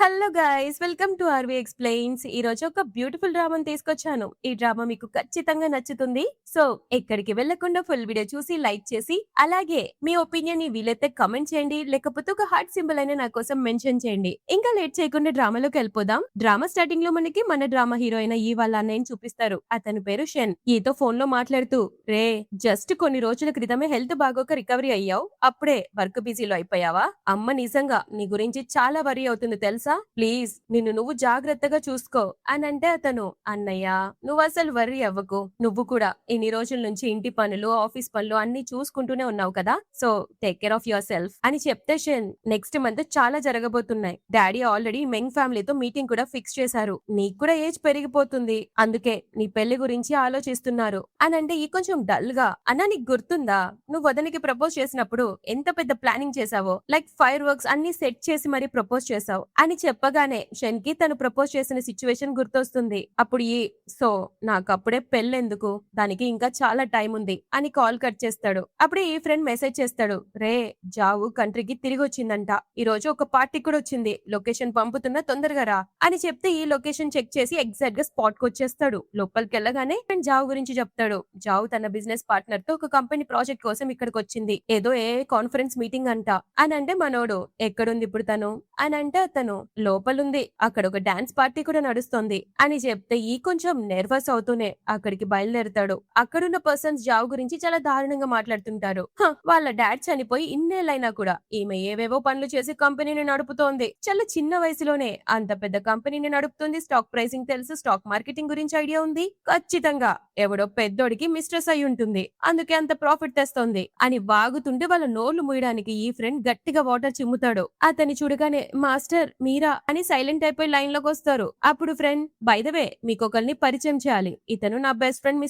Hello guys, welcome to RV explains. ఈ రోజు ఒక బ్యూటిఫుల్ డ్రామాని తీసుకొచ్చాను. ఈ డ్రామా మీకు ఖచ్చితంగా నచ్చుతుంది. సో ఎక్కడికి వెళ్లకుండా ఫుల్ వీడియో చూసి లైక్ చేసి, అలాగే మీ ఒపీనియన్ ని వీలైతే కమెంట్ చేయండి, లేకపోతే ఒక హార్ట్ సింబల్ అయినా నా కోసం మెన్షన్ చేయండి. ఇంకా లేట్ చేయకుండా డ్రామాలోకి వెళ్ళిపోదాం. డ్రామా స్టార్టింగ్ లో మనకి మన డ్రామా హీరో అయిన ఈ వాళ్ళ అన్నయ్యని చూపిస్తారు. అతని పేరు షన్. ఈతో ఫోన్ లో మాట్లాడుతూ, రే జస్ట్ కొన్ని రోజుల క్రితమే హెల్త్ బాగోక రికవరీ అయ్యావు, అప్పుడే వర్క్ బిజీలో అయిపోయావా? అమ్మ నిజంగా నీ గురించి చాలా వరీ అవుతుంది తెలుసా. ప్లీజ్ నిన్ను నువ్వు జాగ్రత్తగా చూసుకో అని అంటే అతను, అన్నయ్య నువ్వు అసలు వర్రీ అవ్వకు, నువ్వు కూడా ఇన్ని రోజుల నుంచి ఇంటి పనులు ఆఫీస్ పనులు అన్ని చూసుకుంటూనే ఉన్నావు కదా, so take care of your self అని చెప్తే షన్, నెక్స్ట్ మంత్ చాలా జరగబోతున్నాయి, డాడీ ఆల్రెడీ మెంగ్ ఫ్యామిలీతో మీటింగ్ కూడా ఫిక్స్ చేశారు, నీకు కూడా ఏజ్ పెరిగిపోతుంది, అందుకే నీ పెళ్లి గురించి ఆలోచిస్తున్నారు అని అంటే ఈ కొంచెం డల్ గా, అన్నా నీకు గుర్తుందా నువ్వు వదనికి ప్రపోజ్ చేసినప్పుడు ఎంత పెద్ద ప్లానింగ్ చేసావో, లైక్ ఫైర్ వర్క్స్ అన్ని సెట్ చేసి మరీ ప్రపోజ్ చేసావు అని చెప్పగానే షన్ కి తను ప్రపోజ్ చేసిన సిచ్యువేషన్ గుర్తొస్తుంది. అప్పుడు సో నాకు అప్పుడే పెళ్ళెందుకు, దానికి ఇంకా చాలా టైం ఉంది అని కాల్ కట్ చేస్తాడు. అప్పుడే ఈ ఫ్రెండ్ మెసేజ్ చేస్తాడు, రే జావు కంట్రీకి తిరిగి వచ్చిందంట, ఈ రోజు ఒక పార్టీ కూడా వచ్చింది, లొకేషన్ పంపుతున్నా తొందరగా రా అని చెప్తే ఈ లొకేషన్ చెక్ చేసి ఎగ్జాక్ట్ గా స్పాట్ కి వచ్చేస్తాడు. లోపలికి వెళ్ళగానే ఫ్రెండ్ జావు గురించి చెప్తాడు. జావు తన బిజినెస్ పార్ట్నర్ తో ఒక కంపెనీ ప్రాజెక్ట్ కోసం ఇక్కడికి వచ్చింది, ఏదో కాన్ఫరెన్స్ మీటింగ్ అంట అని అంటే మనోడు, ఎక్కడుంది ఇప్పుడు తను అని అంటే అతను, లోపలుంది, అక్కడ ఒక డాన్స్ పార్టీ కూడా నడుస్తోంది అని చెప్తే ఈ కొంచెం నెర్వస్ అవుతూనే అక్కడికి బయలుదేరుతాడు. అక్కడున్న పర్సన్స్ జావ్ గురించి చాలా దారుణంగా మాట్లాడుతుంటారు. వాళ్ళ డాడ్ చనిపోయి ఇన్నేళ్ళైనా కూడా ఈమె ఏవేవో పనులు చేసి కంపెనీని నడుపుతోంది, చాలా చిన్న వయసులోనే అంత పెద్ద కంపెనీని నడుపుతుంది, స్టాక్ ప్రైసింగ్ తెలుసు, స్టాక్ మార్కెటింగ్ గురించి ఐడియా ఉంది, ఖచ్చితంగా ఎవడో పెద్దోడికి మిస్ట్రెస్ అయి ఉంటుంది, అందుకే అంత ప్రాఫిట్ తెస్తోంది అని వాగుతుంటే వాళ్ళ నోళ్లు మూయడానికి ఈ ఫ్రెండ్ గట్టిగా వాటర్ చిమ్ముతాడు. అతన్ని చూడగానే మాస్టర్ మీరా అని సైలెంట్ అయిపోయి లైన్ లోకి వస్తారు. అప్పుడు ఫ్రెండ్, బై ద వే మీకొకరిని పరిచయం చేయాలి, ఇతను నా బెస్ట్ ఫ్రెండ్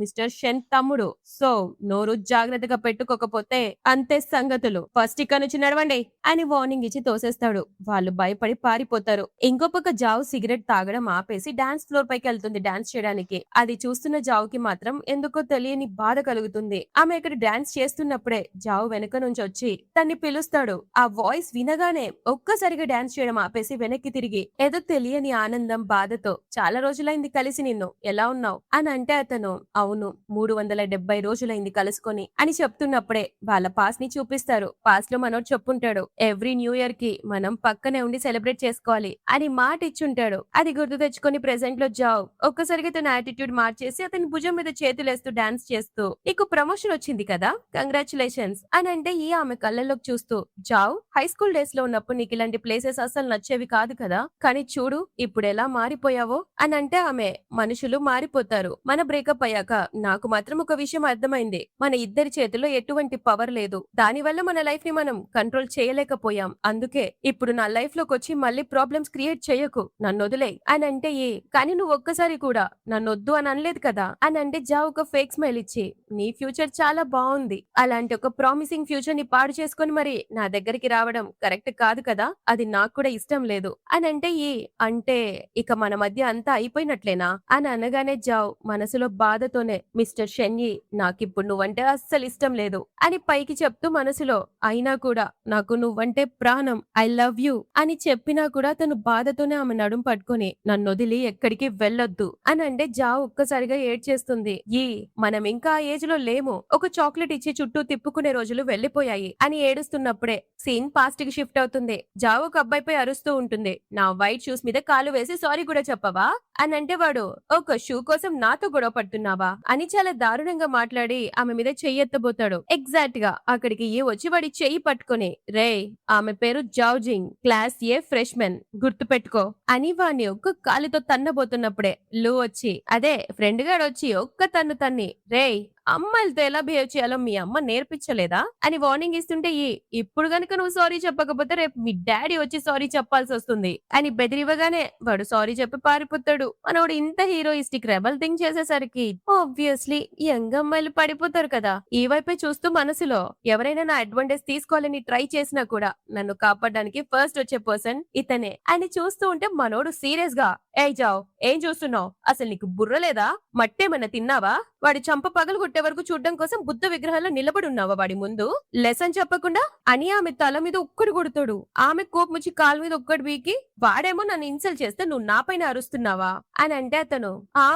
మిస్టర్ షన్ తమ్ముడు, సో నోరు జాగ్రత్తగా పెట్టుకోకపోతే అంతే సంగతులు, ఫస్ట్ ఇక్కడ నుంచి నడవండి అని వార్నింగ్ ఇచ్చి తోసేస్తాడు. వాళ్ళు భయపడి పారిపోతారు. ఇంకో పక్క జావ్ సిగరెట్ తాగడం ఆపేసి డాన్స్ ఫ్లోర్ పైకి వెళ్తుంది డాన్స్ చేయడానికి. అది చూస్తున్న జావ్ కి మాత్రం ఎందుకో తెలియని బాధ కలుగుతుంది. ఆమె ఇక్కడ డాన్స్ చేస్తున్నప్పుడే జావ్ వెనక నుంచి వచ్చి తన్ని పిలుస్తాడు. ఆ వాయిస్ వినగానే ఒక్కసారిగా డాన్స్ చేయడం ఆపేసి వెనక్కి తిరిగి ఏదో తెలియని ఆనందం బాధతో, చాలా రోజులైంది కలిసి నిన్ను, ఎలా ఉన్నావు అని అంటే అతను, అవును 370 రోజులైంది కలుసుకొని అని చెప్తున్నప్పుడే వాళ్ళ పాస్ ని చూపిస్తారు. పాస్ లో మనోడు చెప్పుంటాడు, ఎవ్రీ న్యూ ఇయర్ కి మనం పక్కనే ఉండి సెలబ్రేట్ చేసుకోవాలి అని మాట ఇచ్చుంటాడు. అది గుర్తు తెచ్చుకొని ప్రెసెంట్ లో జావ్ ఒక్కసారిగా తన యాటిట్యూడ్ మార్చేసి అతని భుజం మీద చేతులేస్తూ డాన్స్ చేస్తూ, నీకు ప్రమోషన్ వచ్చింది కదా, కంగ్రాచులేషన్స్ అని అంటే ఈ ఆమె కళ్ళలోకి చూస్తూ, జావ్ హై స్కూల్ డేస్ లో ఉన్నప్పుడు నీకు ఇలాంటి ప్లేసెస్ అసలు నచ్చేవి కాదు కదా, కానీ చూడు ఇప్పుడు ఎలా మారిపోయావో అని అంటే ఆమె, మనుషులు మారిపోతారు, మన బ్రేకప్ అయ్యాక నాకు మాత్రం ఒక విషయం అర్థమైంది, మన ఇద్దరి చేతిలో ఎటువంటి పవర్ లేదు, దానివల్ల మన లైఫ్ ని మనం కంట్రోల్ చేయలేకపోయాం, అందుకే ఇప్పుడు నా లైఫ్ లోకి వచ్చి మళ్ళీ ప్రాబ్లమ్స్ క్రియేట్ చేయకు, నన్ను వదిలే అని అంటే కానీ నువ్వు ఒక్కసారి కూడా నన్ను వద్దు అని అనలేదు కదా అని అంటే జావ్ ఒక ఫేక్ స్మైల్ ఇచ్చి, నీ ఫ్యూచర్ చాలా బాగుంది, అలాంటి ఒక ప్రామిసింగ్ ఫ్యూచర్ ని పాడు చేసుకుని మరి నా దగ్గరికి రావడం కరెక్ట్ కాదు కదా, అది నాకు కూడా ఇష్టం లేదు అని అంటే అంటే ఇక మన మధ్య అంతా అయిపోయినట్లేనా అని అనగానే జావ్ మనసులో బాధతోనే, మిస్టర్ షెన్యి నాకిప్పుడు నువ్వంటే అస్సలు ఇష్టం లేదు అని పైకి చెప్తూ మనసులో, అయినా కూడా నాకు నువ్వంటే ప్రాణం, ఐ లవ్ యూ అని చెప్పినా కూడా తను బాధతోనే ఆమె నడుం పట్టుకుని, నన్ను వదిలి ఎక్కడికి వెళ్ళొద్దు అని అంటే జావ్ ఒక్కసారిగా ఏడ్చేస్తుంది. మనం ఇంకా ఆ ఏజ్ లో లేము, ఒక చాక్లెట్ ఇచ్చి చుట్టూ తిప్పుకునే రోజులు వెళ్లిపోయాయి అని ఏడుస్తున్నప్పుడే సీన్ పాస్ట్ కి షిఫ్ట్ అవుతుంది. జావ్ ఒక అబ్బాయిపై అరుస్తూ ఉంటుంది, నా వైట్ షూస్ మీద కాలు వేసి సారీ కూడా చెప్పవా అని అంటే వాడు, ఒక షూ కోసం నాతో గొడవ పడుతున్నావా అని చాలా దారుణంగా మాట్లాడి ఆమె మీద చెయ్యెత్తబోతాడు. ఎగ్జాక్ట్ గా అక్కడికి వచ్చి వాడి చెయ్యి పట్టుకుని, రే ఆమె పేరు జావ్జింగ్, క్లాస్ ఏ ఫ్రెష్మెన్, గుర్తు పెట్టుకో అని వాడిని ఒక్క కాలుతో తన్నబోతున్నప్పుడే లూ వచ్చి, అదే ఫ్రెండ్ గాడు వచ్చి ఒక్క తన్ని, రే అమ్మాయిలతో ఎలా బిహేవ్ చేయాలో మీ అమ్మ నేర్పించలేదా అని వార్నింగ్ ఇస్తుంటే, ఇప్పుడు గనుక నువ్వు సారీ చెప్పకపోతే రేపు మీ డాడీ వచ్చి సారీ చెప్పాల్సి వస్తుంది అని బెదిరివ్వగానే వాడు సారీ చెప్పి పారిపోతాడు. మనోడు ఇంత హీరోయిస్టిక్ రెబల్ థింగ్ చేసేసరికి ఆబ్వియస్లీ యంగ్ అమ్మాయిలు పడిపోతారు కదా. ఈ వైపే చూస్తూ మనసులో, ఎవరైనా నా అడ్వాంటేజ్ తీసుకోవాలని ట్రై చేసినా కూడా నన్ను కాపాడడానికి ఫస్ట్ వచ్చే పర్సన్ ఇతనే అని చూస్తూ ఉంటే మనోడు సీరియస్ గా, ఏ జావ్ ఏం చూస్తున్నావు, అసలు నీకు బుర్ర లేదా, మట్టేమన్నా తిన్నావా వాడి చంప పగలగొట్టే వరకు చూడడం కోసం బుద్ధ విగ్రహంలో నిలబడి ఉన్నావా వాడి ముందు? లెసన్ చెప్పకుండా అని ఆమె తల మీద ఒక్కడు కొడతాడు. ఆమె కోపమొచ్చి కాలు మీద ఒక్కడు వీకి వాడేమో నన్ను ఇన్సల్ట్ చేస్తే నువ్వు నా పైన అరుస్తున్నావా అని అంటే అతను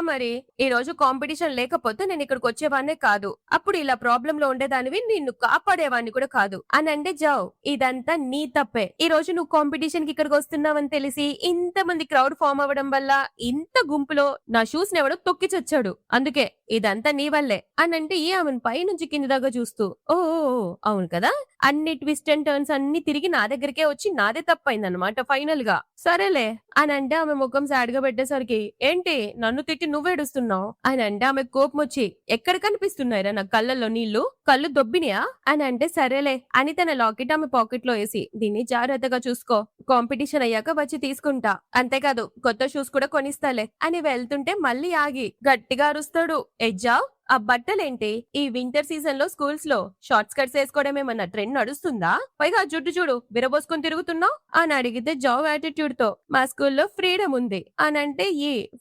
మరి ఈ రోజు కాంపిటీషన్ లేకపోతే నేను ఇక్కడికి వచ్చేవాన్నే కాదు. అప్పుడు ఇలా ప్రాబ్లం లో ఉండేదానివి, నిన్ను కాపాడేవాడిని కూడా కాదు అని అంటే జావ్ ఇదంతా నీ తప్పే. ఈ రోజు నువ్వు కాంపిటీషన్ కి ఇక్కడికి వస్తున్నావని తెలిసి ఇంతమంది క్రౌడ్ ఫామ్ అవ్వడం వల్ల ఇంత గుంపులో నా షూస్ ఎవడో తొక్కి చచ్చాడు. అందుకే ఇదంతా నీ వల్లే అని అంటే ఆమెను పై నుంచి కింది దాకా చూస్తూ ఓ అవును కదా, అన్ని ట్విస్ట్ అండ్ టర్న్స్ అన్ని తిరిగి నా దగ్గరికే వచ్చి నాదే తప్పైందనమాట ఫైనల్ గా. సరేలే అని అంటే ఆమె ముఖం సాడ్ గా పెట్టేసరికి ఏంటి నన్ను తిట్టి నువ్వేడుస్తున్నావు అని అంటే ఆమె కోపం వచ్చి ఎక్కడ కనిపిస్తున్నాయిరా నా కళ్ళల్లో నీళ్లు, కళ్ళు దొబ్బినియా అని అంటే సరేలే అని తన లాకెట్ ఆమె పాకెట్ లో వేసి దీన్ని జాగ్రత్తగా చూసుకో, కాంపిటీషన్ అయ్యాక వచ్చి తీసుకుంటా, అంతేకాదు కొత్త షూస్ కూడా కొనిస్తాలే అని వెళ్తుంటే మళ్ళీ ఆగి గట్టిగా అరుస్తాడు ఎజ్జావ్ ఆ బట్టలేంటి ఈ వింటర్ సీజన్ లో స్కూల్స్ లో షార్ట్ స్కర్ట్స్ వేసుకోవడం ఏమన్నా ట్రెండ్ నడుస్తుందా, పైగా జుట్టు చూడు విరబోసుకొని తిరుగుతున్నావు అని అడిగితే జావ్ యాటిట్యూడ్ తో మా స్కూల్లో ఫ్రీడమ్ ఉంది అని అంటే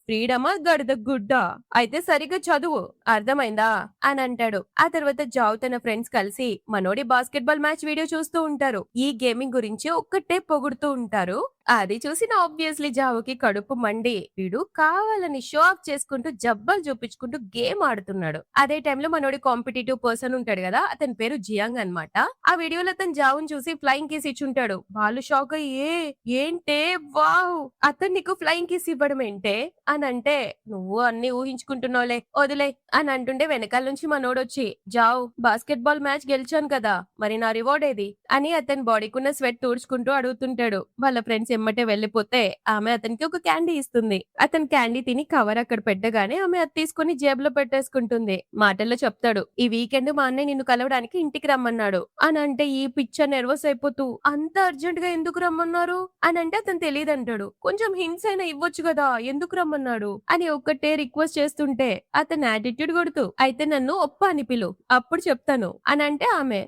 ఫ్రీడమా గడద గుడ్డ, అయితే సరిగ్గా చదువు అర్థమైందా అని అంటాడు. ఆ తర్వాత జావ్ తన ఫ్రెండ్స్ కలిసి మనోడి బాస్కెట్బాల్ మ్యాచ్ వీడియో చూస్తూ ఉంటారు. ఈ గేమింగ్ గురించి ఒక్కటే పొగుడుతూ ఉంటారు. అది చూసిన ఆబ్వియస్లీ జావుకి కడుపు మండి వీడు కావాలని షో ఆఫ్ చేసుకుంటూ జబ్బలు చూపించుకుంటూ గేమ్ ఆడుతున్నాడు. అదే టైంలో మనోడి కాంపిటేటివ్ పర్సన్ ఉంటాడు కదా, అతని పేరు జియాంగ్ అన్నమాట. ఆ వీడియోలో అతను జావుని చూసి ఫ్లయింగ్ కిస్ ఇచ్చుంటాడు. వాళ్ళు షాక్ అయ్యే ఏంటే వావ్ అతను నీకు ఫ్లయింగ్ కిస్ ఇవ్వడం ఏంటే అని అంటే నువ్వు అన్ని ఊహించుకుంటున్నావులే వదిలే అని అంటుండే వెనకాల నుంచి మనోడొచ్చి జావ్ బాస్కెట్ బాల్ మ్యాచ్ గెలిచాను కదా మరి నా రివార్డ్ ఏది అని అతని బాడీకున్న స్వెట్ తూడ్చుకుంటూ అడుగుతుంటాడు. వాళ్ళ ఫ్రెండ్స్ ఎమ్మటే వెళ్లిపోతే ఆమె అతనికి ఒక క్యాండీ ఇస్తుంది. అతను క్యాండీ తిని కవర్ అక్కడ పెట్టగానే ఆమె అది తీసుకుని జేబులో పెట్టేసుకుంటుంది. మాటల్లో చెప్తాడు ఈ వీకెండ్ మా అన్నయ్య నిన్ను కలవడానికి ఇంటికి రమ్మన్నాడు అని అంటే ఈ పిక్చర్ నెర్వస్ అయిపోతూ అంత అర్జెంట్ గా ఎందుకు రమ్మన్నారు అని అంటే అతను తెలియదు అంటాడు. కొంచెం హింట్స్ అయినా ఇవ్వచ్చు కదా ఎందుకు రమ్మన్నాడు అని ఒక్కటే రిక్వెస్ట్ చేస్తుంటే అతను యాటిట్యూడ్ కొడుతూ అయితే నన్ను ఒప్ప అని పిలు అప్పుడు చెప్తాను అని అంటే ఆమె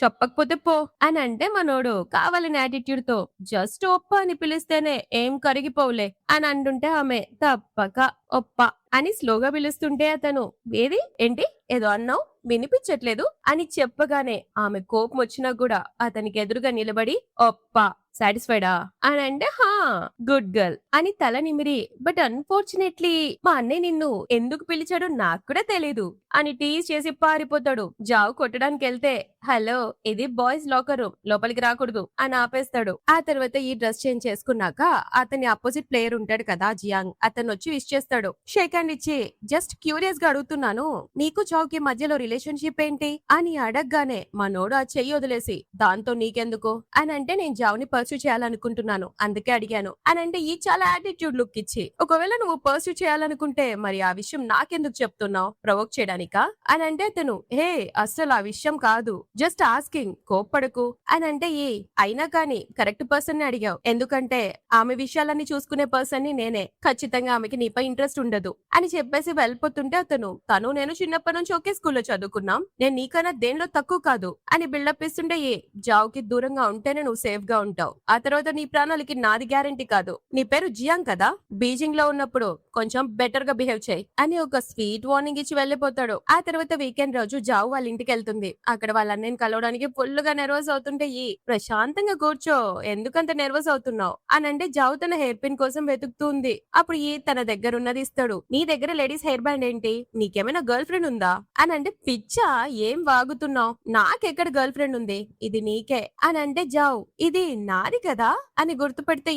చెప్పకపోతే పో అని అంటే మనోడు కావాలని యాటిట్యూడ్ తో జస్ట్ ఒప్ప అని పిలిస్తేనే ఏం కరిగిపోవులే అని అంటుంటే ఆమె తప్పక ఒప్ప అని స్లోగా పిలుస్తుంటే అతను ఏది ఏంటి ఏదో అన్నావు వినిపించట్లేదు అని చెప్పగానే ఆమె కోపం వచ్చినా కూడా అతనికి ఎదురుగా నిలబడి ఒప్ప సాటిస్ఫైడా అని అంటే గుడ్ గర్ల్ అని తల నిమిరి బట్ అన్ఫార్చునేట్లీ మా అన్నయ్య నిన్ను ఎందుకు పిలిచాడో నాకు కూడా తెలీదు అని టీజ్ చేసి పారిపోతాడు. జావ్ కొట్టడానికి వెళ్తే హలో ఇది బాయ్స్ లాకర్ రూమ్ లోపలికి రాకూడదు అని ఆపేస్తాడు. ఆ తర్వాత ఈ డ్రెస్ చేంజ్ చేసుకున్నాక అతని అపోజిట్ ప్లేయర్ ఉంటాడు కదా జియాంగ్, అతను వచ్చి విష్ చేస్తాడు. షేక్ హ్యాండ్ ఇచ్చి జస్ట్ క్యూరియస్ గా అడుగుతున్నాను నీకు జావ్ కి మధ్యలో రిలేషన్షిప్ ఏంటి అని అడగగానే మనోడు ఆ చెయ్యి వదిలేసి దాంతో నీకెందుకు అని అంటే నేను జావ్ ని పర్సూ చేయాలనుకుంటున్నాను అందుకే అడిగాను అని అంటే ఈ చాలా యాటిట్యూడ్ లుక్ ఇచ్చి ఒకవేళ నువ్వు పర్సూ చేయాలనుకుంటే మరి ఆ విషయం నాకెందుకు చెప్తున్నావు ప్రవోక్ చేయడానికా అని అంటే అతను అసలు ఆ విషయం కాదు జస్ట్ ఆస్కింగ్ కోప్పడకు అని అంటే అయినా కానీ కరెక్ట్ పర్సన్ ని అడిగావు ఎందుకంటే ఆమె విషయాలన్నీ చూసుకునే పర్సన్ ని నేనే, ఖచ్చితంగా ఆమెకి నీపై ఇంట్రెస్ట్ ఉండదు అని చెప్పేసి వెళ్ళిపోతుంటే అతను తను నేను చిన్నప్పటి నుంచి ఒకే స్కూల్లో చదువుకున్నాం, నేను నీకన్నా దేనిలో తక్కువ కాదు అని బిల్డప్ ఇస్తుంటే జావ్ కి దూరంగా ఉంటేనే నువ్వు సేఫ్ గా ఉంటావు, ఆ తర్వాత నీ ప్రాణాలకి నాది గ్యారంటీ కాదు, నీ పేరు జియాంగ్ కదా బీజింగ్ లో ఉన్నప్పుడు కొంచెం బెటర్ గా బిహేవ్ చేయి అని ఒక స్వీట్ వార్నింగ్ ఇచ్చి వెళ్లిపోతాడు. ఆ తర్వాత వీకెండ్ రోజు జావ్ వాళ్ళ ఇంటికి వెళ్తుంది. అక్కడ వాళ్ళ అన్నయ్యని కలవడానికి ఫుల్ గా నెర్వస్ అవుతుంటే ప్రశాంతంగా కూర్చో ఎందుకంత నెర్వస్ అవుతున్నావు అని అంటే జావ్ తన హెయిర్ పిన్ కోసం వెతుకుతుంది. అప్పుడు తన దగ్గర ఉన్నది ఇస్తాడు. నీ దగ్గర లేడీస్ హెయిర్ బ్యాండ్ ఏంటి, నీకేమైనా గర్ల్ ఫ్రెండ్ ఉందా అని అంటే పిచ్చా ఏం వాగుతున్నావు, నాకెక్కడ గర్ల్ ఫ్రెండ్ ఉంది ఇది నీకే అని అంటే జావ్ ఇది నాది కదా అని గుర్తుపెడితే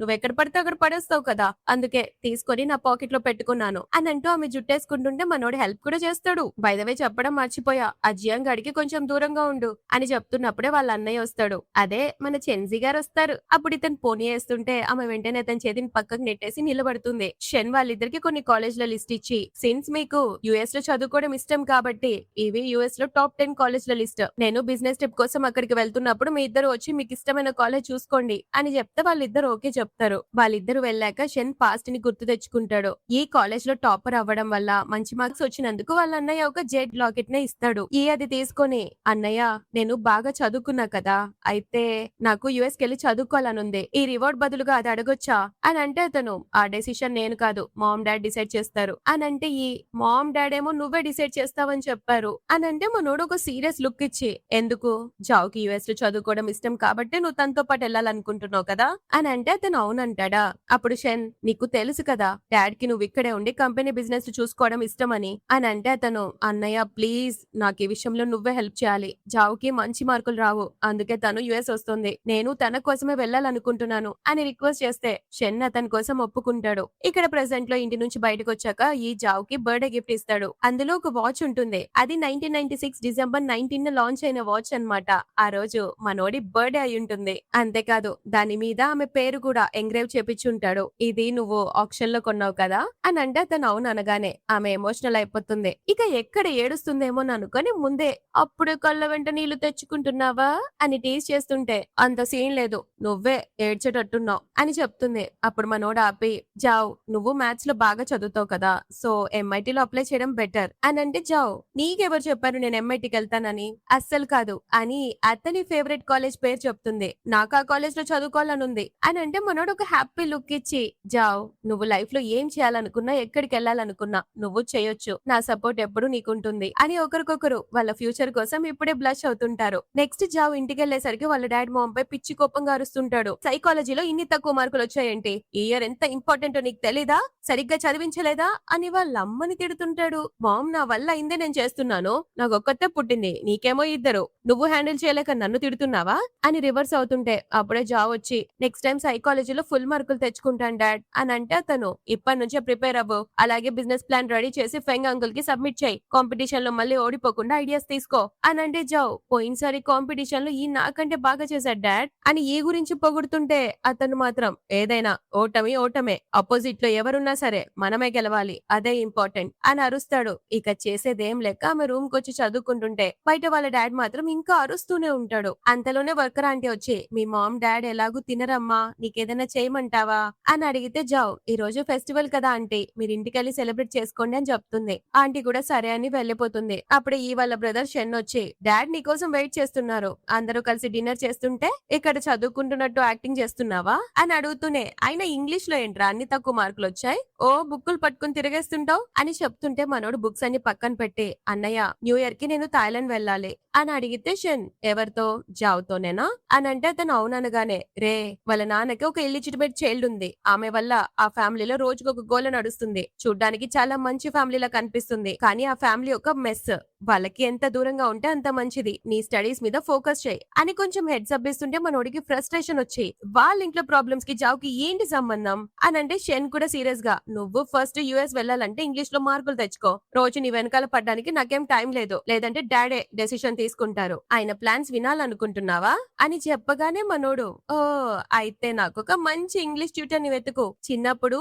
నువ్వెక్కడ పడితే అక్కడ పడేస్తావు కదా అందుకే తీసుకొని నా పాకెట్ లో పెట్టుకున్నాను అని అంటూ ఆమె జుట్టేసుకుంటుంటే మనోడు హెల్ప్ కూడా చేస్తాడు. బైదవే చెప్పడం మర్చిపోయా ఆ జియాంగ్ గడికి కొంచెం దూరంగా ఉండు అని చెప్తున్నప్పుడే వాళ్ళ అన్నయ్య వస్తాడు. అదే మన చెన్జీ గారు వస్తారు. అప్పుడు ఇతను పోనీ వేస్తుంటే ఆమె వెంటనే అతని చేతిని పక్కకు నెట్టేసి నిలబడుతుంది. షన్ వాళ్ళిద్దరికి కొన్ని కాలేజ్ల లిస్ట్ ఇచ్చి సిన్స్ మీకు యుఎస్ లో చదువుకోవడం ఇష్టం కాబట్టి ఇవి యుఎస్ లో టాప్ 10 కాలేజ్ల లిస్ట్, నేను బిజినెస్ ట్రిప్ కోసం అక్కడికి వెళ్తున్నప్పుడు మీ ఇద్దరు వచ్చి మీకు ఇష్టమైన ఇష్టమైన కాలేజ్ చూసుకోండి అని చెప్తే వాళ్ళిద్దరు ఓకే చెప్తారు. వాళ్ళిద్దరు వెళ్ళాక షన్ పాస్ట్ ని గుర్తు తెచ్చుకుంటాడు. ఈ కాలేజ్ లో టాపర్ అవ్వడం వల్ల మంచి మార్క్స్ వచ్చినందుకు వాళ్ళ అన్నయ్య ఒక జెడ్ లాకెట్ నే ఇస్తాడు. అది తీసుకొని అన్నయ్య నేను బాగా చదువుకున్నా కదా, అయితే నాకు యుఎస్ కెళ్ళి చదువుకోవాలనుంది. ఈ రివార్డ్ బదులుగా అది అడగొచ్చా అని అంటే అతను ఆ డెసిషన్ నేను కాదు మామ్ డాడ్ డిసైడ్ చేస్తారు అని అంటే ఈ మామ్ డాడ్ ఏమో నువ్వే డిసైడ్ చేస్తావని చెప్పారు అని అంటే మనోడు ఒక సీరియస్ లుక్ ఇచ్చి ఎందుకు జావుకి యుఎస్ లో చదువుకోవడం ఇష్టం కాబట్టి నువ్వు తనతో పాటు వెళ్ళాలనుకుంటున్నావు కదా అని అంటే అతను అవునంటాడా. అప్పుడు షన్ నీకు తెలుసు కదా డాడ్ కి నువ్వు ఇక్కడే ఉండి కంపెనీ బిజినెస్ చూసుకోవడం ఇష్టమని అని అంటే అతను అన్నయ్య ప్లీజ్ నాకు ఈ విషయంలో నువ్వే హెల్ప్ చేయాలి. జావుకి మంచి మార్కులు రావు అందుకే తను యుఎస్ వస్తుంది, నేను తన కోసమే వెళ్ళాలనుకుంటున్నాను అని రిక్వెస్ట్ చేస్తే షన్ అతని కోసం ఒప్పుకుంటాడు. ఇక్కడ ప్రెసెంట్ లో ఇంటి నుంచి బయటకు వచ్చాక ఈ జావుకి బర్త్డే గిఫ్ట్ ఇస్తాడు. అందులో ఒక వాచ్ ఉంటుంది. అది 1996 డిసెంబర్ 19 లాంచ్ అయిన వాచ్ అన్నమాట. ఆ రోజు మనోడి బర్త్డే అయి ఉంటుంది. అంతేకాదు దాని మీద ఆమె పేరు కూడా ఎంగ్రేవ్ చేపించి ఉంటాడు. ఇది నువ్వు ఆప్షన్ లో కొన్నావు కదా అని అంటే అతను అవును అనగానే ఆమె ఎమోషనల్ అయిపోతుంది. ఇక ఎక్కడ ఏడుస్తుందేమో అనుకొని ముందే అప్పుడు కళ్ళ వెంట నీళ్లు తెచ్చుకుంటున్నావా అని టీజ్ చేస్తుంటే అంత సీన్ లేదు, నువ్వే ఏడ్చేటట్టున్నావు అని చెప్తుంది. అప్పుడు మనోడు ఆపి జావ్ నువ్వు మ్యాథ్స్ లో బాగా చదువుతావు కదా, సో ఎంఐటీ లో అప్లై చేయడం బెటర్ అని అంటే జావ్ నీకెవరు చెప్పారు నేను ఎంఐటీకి వెళ్తానని, అస్సలు కాదు అని అతని ఫేవరెట్ కాలేజ్ పేరు చెప్తుంది. నాకు ఆ కాలేజ్ లో చదువుకోవాలని ఉంది అని అంటే మనోడు ఒక హ్యాపీ లుక్ ఇచ్చి జావ్ నువ్వు లైఫ్ లో ఏం చేయాలనుకున్నా ఎక్కడికి వెళ్ళాలనుకున్నా నువ్వు చేయొచ్చు, నా సపోర్ట్ ఎప్పుడు నీకుంటుంది అని ఒకరికొకరు వాళ్ళ ఫ్యూచర్ కోసం ఇప్పుడే బ్లష్ అవుతుంటారు. నెక్స్ట్ జావ్ ఇంటికి వెళ్లేసరికి వాళ్ళ డాడ్ మామ్ పై పిచ్చి కోపంగా అరుస్తుంటాడు. సైకాలజీలో ఇన్ని తక్కువ మార్కులు వచ్చాయేంటి, ఈ ఇయర్ ఎంత ఇంపార్టెంటో నీకు తెలీదా, సరిగ్గా చదివించలేదా అని వాళ్ళ అమ్మని తిడుతుంటాడు. మామ్ నా వల్ల అయిందే నేను చేస్తున్నాను, నాకు ఒక్కతే పుట్టింది నీకేమో ఇద్దరు, నువ్వు హ్యాండిల్ చేయలేక నన్ను తిడుతున్నావా అని రివర్స్ అవుతుంటే అప్పుడే జావ్ వచ్చి నెక్స్ట్ టైం సైకాలజీలో ఫుల్ మార్కులు తెచ్చుకుంటాను డాడ్ అని అంటే అతను ఇప్పటి నుంచే ప్రిపేర్ అవ్వు, అలాగే బిజినెస్ ప్లాన్ రెడీ చేసి ఫెంగ్ అంకుల్ కి సబ్మిట్ చేయి, కాంపిటీషన్ లో మళ్ళీ ఓడిపోకుండా ఐడియాస్ తీసుకో అని అంటే జావ్ పోయినసారి కాంపిటీషన్ లో ఈ నాకంటే బాగా చేశాడు డాడ్ అని ఈ గురించి పొగుడుతుంటే అతను మాత్రం ఏదైనా ఓటమి ఓటమే, అపోజిట్ లో ఎవరున్నా సరే మనమే గెలవాలి అదే ఇంపార్టెంట్ అని అరుస్తాడు. ఇక చేసేదేం లెక్క ఆమె రూమ్ కి వచ్చి చదువుకుంటుంటే బయట వాళ్ళ డాడ్ మాత్రం ఇంకా అరుస్తూనే ఉంటాడు. అంతలోనే వర్కర్ ఆంటీ వచ్చి మీ మామ్ డాడ్ ఎలాగూ తినరమ్మా నీకేదైనా చేయమంటావా అని అడిగితే జావ్ ఈ రోజు ఫెస్టివల్ కదా ఆంటీ మీరు ఇంటికెళ్ళి సెలబ్రేట్ చేసుకోండి అని చెప్తుంది. ఆంటీ కూడా సరే అని వెళ్లిపోతుంది. అప్పుడే ఈ వాళ్ళ బ్రదర్ షెన్ వచ్చి డాడ్ నీకోసం వెయిట్ చేస్తున్నారు, అందరూ కలిసి డిన్నర్ చేస్తుంటే ఇక్కడ చదువుకుంటున్నట్టు యాక్టింగ్ చేస్తున్నావా అని అడుగుతూనే అయినా ఇంగ్లీష్ లో ఏంట్రా అన్ని తక్కువ మార్కులు వచ్చాయి, ఓ బుక్కులు పట్టుకుని తిరిగేస్తుంటావు అని చెప్తుంటే మనోడు బుక్స్ అన్ని పక్కన పెట్టి అన్నయ్య న్యూ ఇయర్ కి నేను థాయిలాండ్ వెళ్ళాలి అని అడిగితే షన్ ఎవరితో జావ్తోనేనా అని అంటే అతను అవుననగానే రే వాళ్ళ నాన్నకి ఒక ఇల్లిజిటిమేట్ చైల్డ్ ఉంది, ఆమె వల్ల ఆ ఫ్యామిలీలో రోజుకు ఒక గోల నడుస్తుంది, చూడ్డానికి చాలా మంచి ఫ్యామిలీలా కనిపిస్తుంది కానీ ఆ ఫ్యామిలీ ఒక మెస్, వాళ్ళకి ఎంత దూరంగా ఉంటే అంత మంచిది, నీ స్టడీస్ మీద ఫోకస్ చేయి అని కొంచెం హెడ్స్ అప్ ఇస్తుంటే మనోడికి ఫ్రస్ట్రేషన్ వచ్చి వాళ్ళ ఇంట్లో ప్రాబ్లమ్స్ కి జావ్కి ఏంటి సంబంధం అని అంటే షెన్ కూడా సీరియస్ గా నువ్వు ఫస్ట్ యుఎస్ వెళ్ళాలంటే ఇంగ్లీష్ లో మార్కులు తెచ్చుకో, రోజు నీ వెనకాల పడ్డానికి నాకేం టైం లేదు, లేదంటే డాడే డెసిషన్ తీసుకుంటారు, ఆయన ప్లాన్స్ వినాలనుకుంటున్నావా అని చెప్పగానే మనోడు ఓ అయితే నాకు ఒక మంచి ఇంగ్లీష్ ట్యూటర్ ని వెతుకు, చిన్నప్పుడు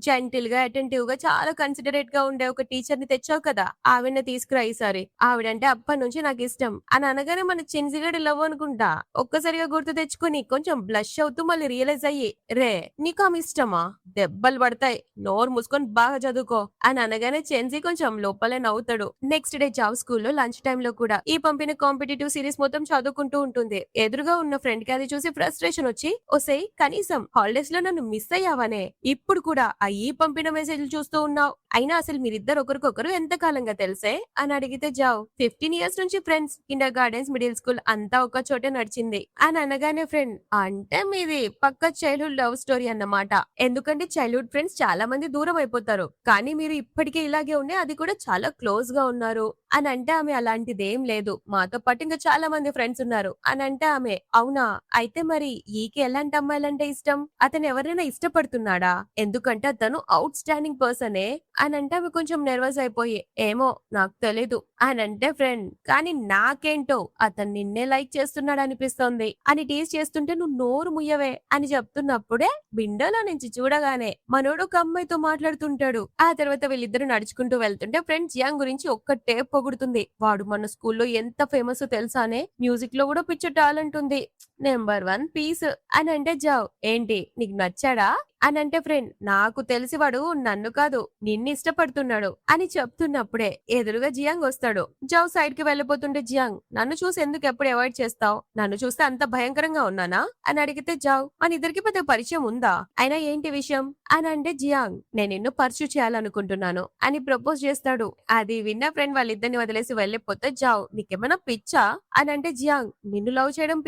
జెంటిల్ గా అటెంటివ్ గా చాలా కన్సిడరేట్ గా ఉండే ఒక టీచర్ ని తెచ్చావు కదా ఆవిడని తీసుకురా ఈసారి, ఆవిడంటే అప్పటి నుంచి నాకు ఇష్టం అని అనగానే మన చిన్సిగడి లవ్ అనుకుంటా ఒక్కసారిగా గుర్తు తెచ్చుకుని కొంచెం బ్లష్ అవుతూ మళ్ళీ రియలైజ్ అయ్యి రే నీకు ఆమె ఇష్టమా, దెబ్బలు పడతాయి, నోరు మూసుకొని బాగా చదువుకో అని అనగానే చెన్సీ కొంచెం లోపలే నవ్వుతాడు. నెక్స్ట్ డే జాబ్ స్కూల్లో లంచ్ టైమ్ లో కూడా ఈ పంపిన కాంపిటేటివ్ సిరీస్ మొత్తం చదువుకుంటూ ఉంటుంది. ఎదురుగా ఉన్న ఫ్రెండ్ కి అది చూసి ఫ్రస్ట్రేషన్ వచ్చి ఒసే కనీసం హాలిడేస్ లో నన్ను మిస్ అయ్యావనే, ఇప్పుడు కూడా ఆ ఈ పంపిన మెసేజ్లు చూస్తూ ఉన్నావు, అయినా అసలు మీరిద్దరు ఒకరికొకరు ఎంత కాలంగా తెలిసే అని అడిగితే జావ్ 15 ఇయర్స్ నుంచి friends, Kinder gardens middle school అంతా ఒక చోటే నడిచింది అని అనగానే ఫ్రెండ్ అంటే మీది పక్క చైల్డ్హుడ్ లవ్ స్టోరీ అన్నమాట, ఎందుకంటే చైల్డ్హుడ్ ఫ్రెండ్స్ చాలా మంది దూరం అయిపోతారు కానీ మీరు ఇప్పటికే ఇలాగే ఉండి అది కూడా చాలా క్లోజ్ గా ఉన్నారు అని అంటే ఆమె అలాంటిదేం లేదు, మాతో పాటు ఇంకా చాలా మంది ఫ్రెండ్స్ ఉన్నారు అని అంటే ఆమె అవునా అయితే మరి ఈకి ఎలాంటి అమ్మాయిలంటే ఇష్టం, అతను ఎవరైనా ఇష్టపడుతున్నాడా, ఎందుకంటే అతను అవుట్ స్టాండింగ్ పర్సనే అని అంటే ఆమె కొంచెం నెర్వస్ అయిపోయి ఏమో నాకు తెలీదు అని అంటే ఫ్రెండ్ కానీ నాకేంటో అతను నిన్నే లైక్ చేస్తున్నాడు అనిపిస్తోంది అని టీజ్ చేస్తుంటే నువ్వు నోరు ముయ్యవే అని చెప్తున్నప్పుడే విండోలో నుంచి చూడగానే మనోడు ఒక అమ్మాయితో మాట్లాడుతుంటాడు. ఆ తర్వాత వీళ్ళిద్దరు నడుచుకుంటూ వెళ్తుంటే ఫ్రెండ్స్ జియాంగ్ గురించి ఒక్కటే పొగుడుతుంది, వాడు మన స్కూల్లో ఎంత ఫేమస్ తెలుసానే, మ్యూజిక్ లో కూడా పిచ్చ టాలెంట్ ఉంది, నెంబర్ 1 పీస్ అని అంటే జావ్ ఏంటి నీకు నచ్చాడా అని అంటే ఫ్రెండ్ నాకు తెలిసి వాడు నన్ను కాదు నిన్ను ఇష్టపడుతున్నాడు అని చెప్తున్నప్పుడే ఎదురుగా జియాంగ్ వస్తాడు. జావ్ సైడ్ కి వెళ్ళిపోతుంటే జియాంగ్ నన్ను చూసి ఎందుకు ఎప్పుడు అవాయిడ్ చేస్తావు, నన్ను చూస్తే అంత భయంకరంగా ఉన్నానా అని అడిగితే జావ్ మన ఇద్దరికి పెద్ద పరిచయం ఉందా, అయినా ఏంటి విషయం అని అంటే జియాంగ్ నేను నిన్ను పర్సూ చేయాలనుకుంటున్నాను అని ప్రపోజ్ చేస్తాడు. అది విన్న ఫ్రెండ్ వాళ్ళిద్దరిని వదిలేసి వెళ్ళిపోతే జావ్ నీకేమైనా పిచ్చా అని అంటే జియాంగ్ నిన్ను లవ్ చేయడం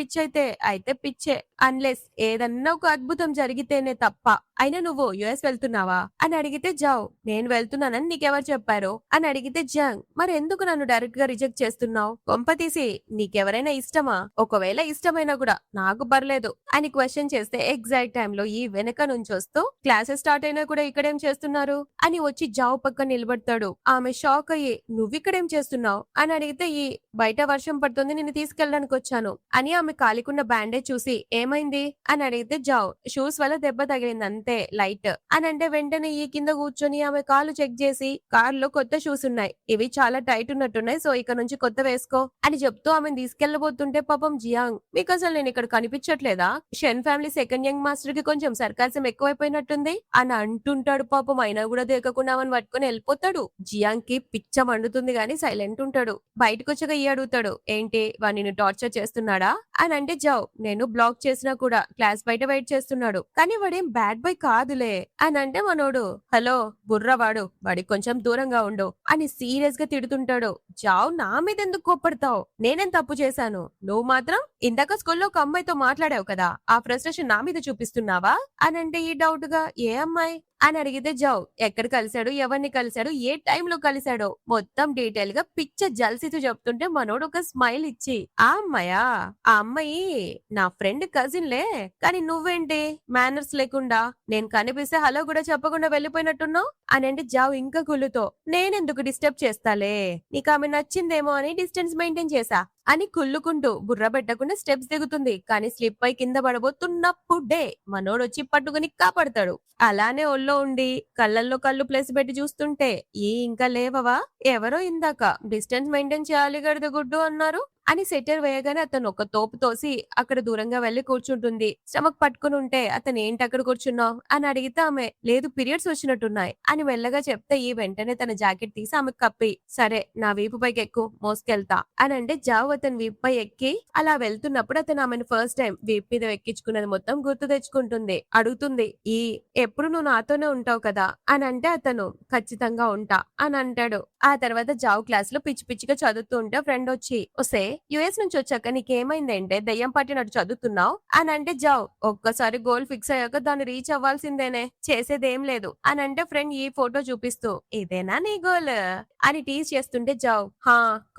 అయితే పిచ్చే అన్లెస్ ఏదన్నా ఒక అద్భుతం జరిగితేనే తప్ప. అయినా నువ్వు యుఎస్ వెళ్తున్నావా అని అడిగితే జావ్ నేను వెళ్తున్నానని నీకెవరు చెప్పారు అని అడిగితే జాంగ్ మరి ఎందుకు నన్ను డైరెక్ట్ గా రిజెక్ట్ చేస్తున్నావు, కొంపతీసి నీకెవరైనా ఇష్టమా, ఒకవేళ ఇష్టమైనా కూడా నాకు పర్లేదు అని క్వశ్చన్ చేస్తే ఎగ్జాక్ట్ టైమ్ లో ఈ వెనక నుంచి వస్తూ క్లాసెస్ స్టార్ట్ అయినా కూడా ఇక్కడేం చేస్తున్నారు అని వచ్చి జావ్ పక్కన నిలబడతాడు. ఆమె షాక్ అయ్యి నువ్విక్కడేం చేస్తున్నావు అని అడిగితే ఈ బయట వర్షం పడుతుంది నిన్ను తీసుకెళ్ళడానికి వచ్చాను అని ఆమె కాలికున్న బ్యాండేజ్ చూసి ఏమైంది అని అడిగితే జావ్ షూస్ వల్ల దెబ్బ తగిలింది అంతే లైట్ అని అంటే వెంటనే ఈ కింద కూర్చొని ఆమె కాళ్ళు చెక్ చేసి కార్లో కొత్త షూస్ ఉన్నాయి, ఇవి చాలా టైట్ ఉన్నట్టున్నాయి, సో ఇక నుంచి కొత్త వేసుకో అని చెప్తూ ఆమెను తీసుకెళ్లబోతుంటే పాపం జియాంగ్ మీకు అసలు నేను ఇక్కడ కనిపించట్లేదా, షెన్ ఫ్యామిలీ సెకండ్ యంగ్ మాస్టర్ కి కొంచెం సర్కాసం ఎక్కువైపోయినట్టుంది అని అంటుంటాడు. పాపం అయినా కూడా దేకకుండా ఆమెను పట్టుకుని వెళ్ళిపోతాడు. జియాంగ్ కి పిచ్చ మండుతుంది గాని సైలెంట్ ఉంటాడు. బయటకు వచ్చాక ఈ అడుగుతాడు ఏంటి వాడు నిన్ను టార్చర్ చేస్తున్నాడా అని అంటే జావ్ నేను బ్లాక్ చేసినా కూడా క్లాస్ బయట వెయిట్ చేస్తున్నాడు, కానీ వాడేం బ్యాడ్ బాయ్ కాదులే అని అంటే మనోడు హలో బుర్రవాడు వాడికి కొంచెం దూరంగా ఉండు అని సీరియస్ గా తిడుతుంటాడు. జావ్ నా మీద ఎందుకు కోప్పడతావు, నేనేం తప్పు చేశాను, నువ్వు మాత్రం ఇందాక స్కూల్లో ఒక అమ్మాయితో మాట్లాడావు కదా ఆ ఫ్రస్ట్రేషన్ నా మీద చూపిస్తున్నావా అని అంటే ఈ డౌట్ గా ఏ అమ్మాయి అని అడిగితే జావ్ ఎక్కడ కలిశాడు, ఎవరిని కలిశాడు, ఏ టైంలో కలిశాడో మొత్తం డీటెయిల్ గా పిచ్చ జల్సితో చెప్తుంటే మనోడు ఒక స్మైల్ ఇచ్చి ఆ అమ్మాయి నా ఫ్రెండ్ కజిన్లే, కానీ నువ్వేంటి మేనర్స్ లేకుండా నేను కనిపిస్తే హలో కూడా చెప్పకుండా వెళ్ళిపోయినట్టున్నావు అని అంటే జావ్ ఇంకా కుళ్ళుతో నేనెందుకు డిస్టర్బ్ చేస్తాలే నీకు ఆమె నచ్చిందేమో అని డిస్టెన్స్ మెయింటైన్ చేశా అని కుళ్ళుకుంటూ బుర్ర పెట్టకుండా స్టెప్స్ దిగుతుంది. కానీ స్లిప్ అయి కింద పడబోతున్నప్పుడే మనోడొచ్చి పట్టుకుని కాపాడతాడు. అలానే ఒళ్ళో ఉండి కళ్ళల్లో కళ్ళు ప్లేస్ పెట్టి చూస్తుంటే ఇంకా లేవవా, ఎవరో ఇందాక డిస్టెన్స్ మెయింటైన్ చేయాలి గడిద గుడ్డు అన్నారు అని సెటర్ వేయగానే అతను ఒక తోపు తోసి అక్కడ దూరంగా వెళ్లి కూర్చుంటుంది. స్టమక్ పట్టుకుని ఉంటే అతను ఏంటి అక్కడ కూర్చున్నావు అని అడిగితే ఆమె లేదు పీరియడ్స్ వచ్చినట్టున్నాయి అని మెల్లగా చెప్తే ఈ వెంటనే తన జాకెట్ తీసి ఆమెకు కప్పి సరే నా వీపు పైకి ఎక్కువ మోసుకెళ్తా అని అంటే జావ్ అతను వీపు పై ఎక్కి అలా వెళ్తున్నప్పుడు అతను ఆమెను ఫస్ట్ టైం వీపు మీద ఎక్కించుకున్నది మొత్తం గుర్తు తెచ్చుకుంటుంది. అడుగుతుంది ఎప్పుడు నువ్వు నాతోనే ఉంటావు కదా అని అంటే అతను ఖచ్చితంగా ఉంటా అని అంటాడు. ఆ తర్వాత జావ్ క్లాస్ లో పిచ్చి పిచ్చిగా చదువుతూ ఉంటే ఫ్రెండ్ వచ్చి వస్తే యుఎస్ నుంచి వచ్చాక నీకేమైందంటే దయ్యం పట్టినట్టు చదువుతున్నావు అని అంటే జావ్ ఒక్కసారి గోల్ ఫిక్స్ అయ్యాక దాన్ని రీచ్ అవ్వాల్సిందేనే చేసేదేం లేదు అని అంటే ఫ్రెండ్ ఈ ఫోటో చూపిస్తూ ఇదేనా నీ గోల్ అని టీజ్ చేస్తుంటే జావ్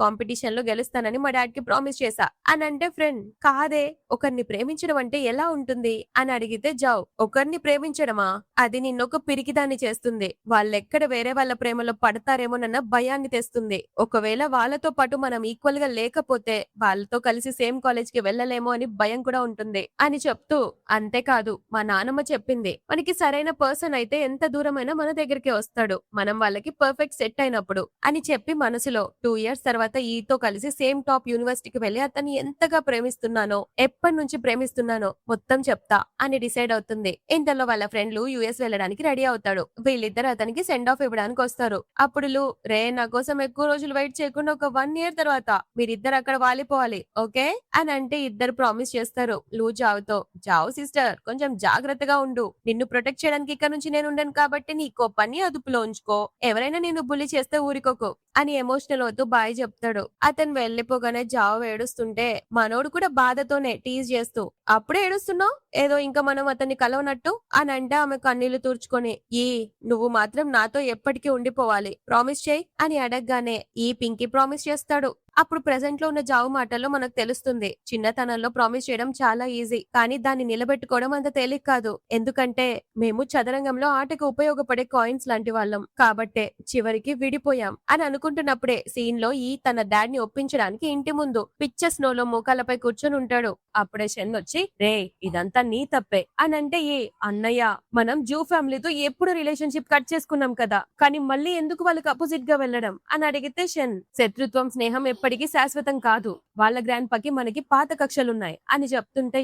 కాంపిటీషన్ లో గెలుస్తానని మా డాడ్ కి ప్రామిస్ చేశా అని అంటే ఫ్రెండ్ కాదే ఒకరిని ప్రేమించడం అంటే ఎలా ఉంటుంది అని అడిగితే జావ్ ఒకరిని ప్రేమించడమా అది నిన్నొక పిరికిదాన్ని చేస్తుంది, వాళ్ళెక్కడ వేరే వాళ్ళ ప్రేమలో పడతారేమోనన్న భయాన్ని తెస్తుంది, ఒకవేళ వాళ్ళతో పాటు మనం ఈక్వల్ గా లేకపోతే వాళ్ళతో కలిసి సేమ్ కాలేజ్ కి వెళ్ళలేమో అని భయం కూడా ఉంటుంది అని చెప్తూ అంతేకాదు మా నానమ్మ చెప్పింది మనకి సరైన పర్సన్ అయితే ఎంత దూరమైనా మన దగ్గరికి వస్తాడు మనం వాళ్ళకి పర్ఫెక్ట్ సెట్ అయినప్పుడు అని చెప్పి మనసులో 2 ఇయర్స్ తర్వాత ఈతో కలిసి సేమ్ టాప్ యూనివర్సిటీకి వెళ్లి అతన్ని ఎంతగా ప్రేమిస్తున్నానో ఎప్పటి నుంచి ప్రేమిస్తున్నానో మొత్తం చెప్తా అని డిసైడ్ అవుతుంది. ఇంతలో వాళ్ళ ఫ్రెండ్లు యుఎస్ వెళ్ళడానికి రెడీ అవుతాడు. వీళ్ళిద్దరు అతనికి సెండ్ ఆఫ్ ఇవ్వడానికి వస్తారు. అప్పుడు రే నా కోసం ఎక్కువ రోజులు వెయిట్ చేయకుండా ఒక 1 ఇయర్ తర్వాత మీరిద్దరు అక్కడ వాలిపోవాలి ఓకే అని అంటే ఇద్దరు ప్రామిస్ చేస్తారు లూ జావ్తో. జావ్ సిస్టర్ కొంచెం జాగ్రత్తగా ఉండు, నిన్ను ప్రొటెక్ట్ చేయడానికి ఇక్కడ నుంచి నేను ఉండను కాబట్టి నీ కోపాన్ని అదుపులో ఉంచుకో, ఎవరైనా నిన్ను బుల్లి చేస్తే ఊరికోకు అని ఎమోషనల్ అవుతూ బాయ్ చెప్తాడు. అతను వెళ్లిపోగానే జావ్ ఏడుస్తుంటే మనోడు కూడా బాధతోనే టీజ్ చేస్తూ అప్పుడే ఏడుస్తున్నావు ఏదో ఇంకా మనం అతన్ని కలవనట్టు అని అంటే ఆమె కన్నీళ్లు తూర్చుకొని నువ్వు మాత్రం నాతో ఎప్పటికీ ఉండిపోవాలి ప్రామిస్ చేయి అని అడగగానే పింకీ ప్రామిస్ చేస్తాడు. అప్పుడు ప్రెసెంట్ లో ఉన్న జావు మాటల్లో మనకు తెలుస్తుంది చిన్నతనంలో ప్రామిస్ చేయడం చాలా ఈజీ, కానీ దాన్ని నిలబెట్టుకోవడం అంత తేలిక కాదు. ఎందుకంటే మేము చదరంగంలో ఆటకు ఉపయోగపడే కాయిన్స్ లాంటి వాళ్ళం కాబట్టే చివరికి విడిపోయాం అని అనుకుంటున్నప్పుడే సీన్ లో తన డాడ్ ని ఒప్పించడానికి ఇంటి ముందు పిచ్చ స్నోలో మోకాలపై కూర్చొని ఉంటాడు. అప్పుడే షెన్ వచ్చి రే ఇదంతా నీ తప్పే అని అంటే అన్నయ్య మనం జూ ఫ్యామిలీతో ఎప్పుడు రిలేషన్షిప్ కట్ చేసుకున్నాం కదా, కానీ మళ్ళీ ఎందుకు వాళ్ళకి అపోజిట్ గా వెళ్ళడం అని అడిగితే షెన్ శత్రుత్వం స్నేహం ఎప్పటికీ శాశ్వతం కాదు. వాళ్ళ గ్రాండ్ పాకి మనకి పాత కక్షలున్నాయి అని చెప్తుంటే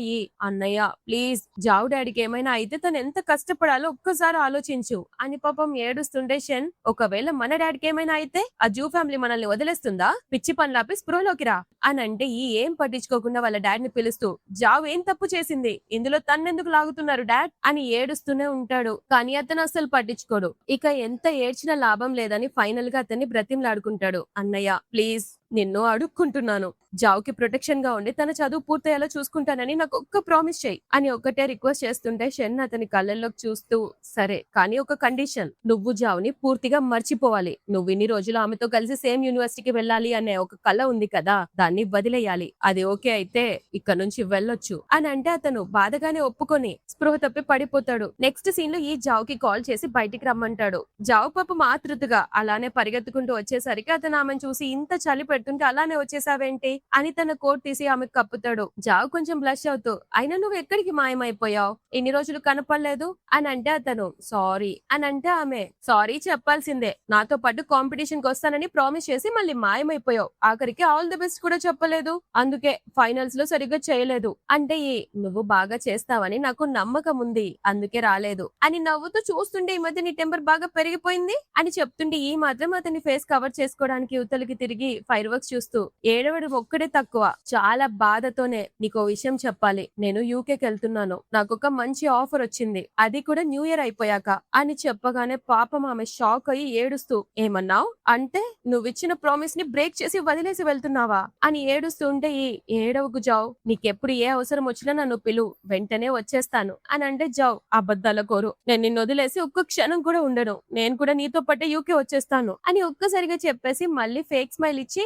అన్నయ్య ప్లీజ్ జావు డాడీకి ఏమైనా అయితే తను ఎంత కష్టపడాలో ఒక్కసారి ఆలోచించు అని పాపం ఏడుస్తుంటే షన్ ఒకవేళ మన డాడీకి ఏమైనా అయితే ఆ జూ ఫ్యామిలీ మనల్ని వదిలేస్తుందా, పిచ్చి పనులాపి స్పృహలోకి రా అని అంటే ఏం పట్టించుకోకుండా వాళ్ళ డాడీని పిలుస్తూ జావు ఏం తప్పు చేసింది, ఇందులో తన్నెందుకు లాగుతున్నారు డాడ్ అని ఏడుస్తూనే ఉంటాడు. కానీ అతను అసలు పట్టించుకోడు. ఇక ఎంత ఏడ్చినా లాభం లేదని ఫైనల్ గా అతన్ని బ్రతిమలాడుకుంటాడు. అన్నయ్య ప్లీజ్ నిన్ను అడుక్కుంటున్నాను, జావుకి ప్రొటెక్షన్ గా ఉండి తన చదువు పూర్తయ్యేలా చూసుకుంటానని నాకు ఒక్క ప్రామిస్ చెయ్యి అని ఒక్కటే రిక్వెస్ట్ చేస్తుంటే షన్ అతని కళ్ళల్లోకి చూస్తూ సరే కానీ ఒక కండిషన్, నువ్వు జావుని పూర్తిగా మర్చిపోవాలి. నువ్వు ఇన్ని రోజులు ఆమెతో కలిసి సేమ్ యూనివర్సిటీకి వెళ్ళాలి అనే ఒక కళ ఉంది కదా, దాన్ని వదిలేయాలి. అది ఓకే అయితే ఇక్కడ నుంచి వెళ్ళొచ్చు అని అంటే అతను బాధగానే ఒప్పుకొని స్పృహ తప్పి పడిపోతాడు. నెక్స్ట్ సీన్ లో జావుకి కాల్ చేసి బయటికి రమ్మంటాడు. జావు పాపం ఆతృతగా అలానే పరిగెత్తుకుంటూ వచ్చేసరికి అతను ఆమెను చూసి ఇంత చలి పెడుతుంటే అలానే వచ్చేసావేంటి అని తన కోట్ తీసి ఆమెకు కప్పుతాడు. జావు కొంచెం బ్లష్ అవుతూ అయినా నువ్వు ఎక్కడికి మాయమైపోయావు, ఇన్ని రోజులు కనపడలేదు అని అంటే అతను సారీ అని అంటే ఆమె సారీ చెప్పాల్సిందే, నాతో పాటు కాంపిటీషన్ కి వస్తానని ప్రామిస్ చేసి మళ్ళీ మాయమైపోయావు, ఆఖరికి ఆల్ ది బెస్ట్ కూడా చెప్పలేదు, అందుకే ఫైనల్స్ లో సరిగ్గా చేయలేదు అంటే నువ్వు బాగా చేస్తావని నాకు నమ్మకం ఉంది అందుకే రాలేదు అని నవ్వుతూ చూస్తుంటే ఈ మధ్య నీ టెంపర్ బాగా పెరిగిపోయింది అని చెప్తుంటే మాత్రం అతని ఫేస్ కవర్ చేసుకోవడానికి యువతలకి తిరిగి ఫైర్ వర్క్స్ చూస్తూ ఏడవడం ఒక్కడే తక్కువ, చాలా బాధతోనే నీకో విషయం చెప్పాలి, నేను యూకేకి వెళ్తున్నాను, నాకు ఒక మంచి ఆఫర్ వచ్చింది, అది కూడా న్యూ ఇయర్ అయిపోయాక అని చెప్పగానే పాపం ఆమె షాక్ అయ్యి ఏడుస్తూ ఏమన్నావు అంటే నువ్విచ్చిన ప్రామిస్ ని బ్రేక్ చేసి వదిలేసి వెళ్తున్నావా అని ఏడుస్తూ ఉంటే ఏడవకు జావ్, నీకెప్పుడు ఏ అవసరం వచ్చినా నన్ను పిలు, వెంటనే వచ్చేస్తాను అని అంటే జావ్ అబద్ధాల కోరు, నేను నిన్ను వదిలేసి ఒక్క క్షణం కూడా ఉండను, నేను కూడా నీతో పాటే యూకే వచ్చేస్తాను అని ఒక్కసారిగా చెప్పేసి మళ్ళీ ఫేక్ స్మైల్ ఇచ్చి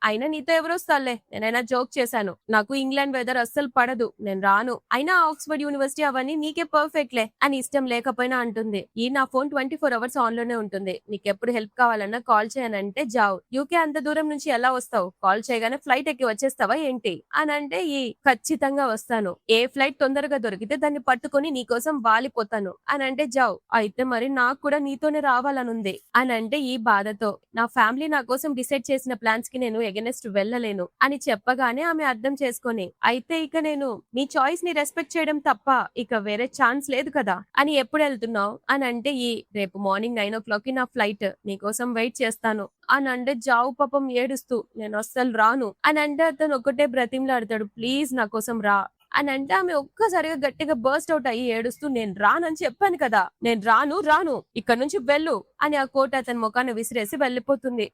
అయినా నీతో ఎవరొస్తాలే, నేనైనా జోక్ చేశాను, నాకు ఇంగ్లాండ్ వెదర్ అస్సలు పడదు, నేను రాను, అయినా ఆక్స్ఫర్డ్ యూనివర్సిటీ అవన్నీ నీకే పర్ఫెక్ట్ లే అని ఇష్టం లేకపోయినా అంటుంది. నా ఫోన్ 24 అవర్స్ ఆన్ లోనే ఉంటుంది, నీకెప్పుడు హెల్ప్ కావాలన్నా కాల్ చేయనంటే జావ్, యూకే అంత దూరం నుంచి ఎలా వస్తావు, కాల్ చేయగానే ఫ్లైట్ ఎక్కి వచ్చేస్తావా ఏంటి అని అంటే ఖచ్చితంగా వస్తాను, ఏ ఫ్లైట్ తొందరగా దొరికితే దాన్ని పట్టుకొని నీకోసం వాలిపోతాను అని అంటే జావ్ అయితే మరి నాకు కూడా నీతోనే రావాలనుంది అని అంటే బాధతో నా ఫ్యామిలీ నా కోసం డిసైడ్ చేసిన ప్లాన్స్ కి నేను ఎగనెస్ట్ వెళ్ళలేను అని చెప్పగానే ఆమె అర్థం చేసుకొని అయితే ఇక నేను నీ చాయిస్ ని రెస్పెక్ట్ చేయడం తప్ప ఇక వేరే ఛాన్స్ లేదు కదా అని ఎప్పుడు వెళ్తున్నావు అని అంటే రేపు మార్నింగ్ 9 o'clock కి నా ఫ్లైట్, నీకోసం వెయిట్ చేస్తాను అని అంటే జావు పాపం ఏడుస్తూ నేను అస్సలు రాను అని అంటే అతను ఒకటే బ్రతిమలాడతాడు ప్లీజ్ నా కోసం రా అని అంటే ఆమె ఒక్కసారిగా గట్టిగా బర్స్ట్ అవుట్ అయ్యి ఏడుస్తూ నేను రానని చెప్పాను కదా, నేను రాను ఇక్కడ నుంచి వెళ్ళు అని ఆ కోట్ అతని ముఖాన్ని విసిరేసి వెళ్లిపోతుంది.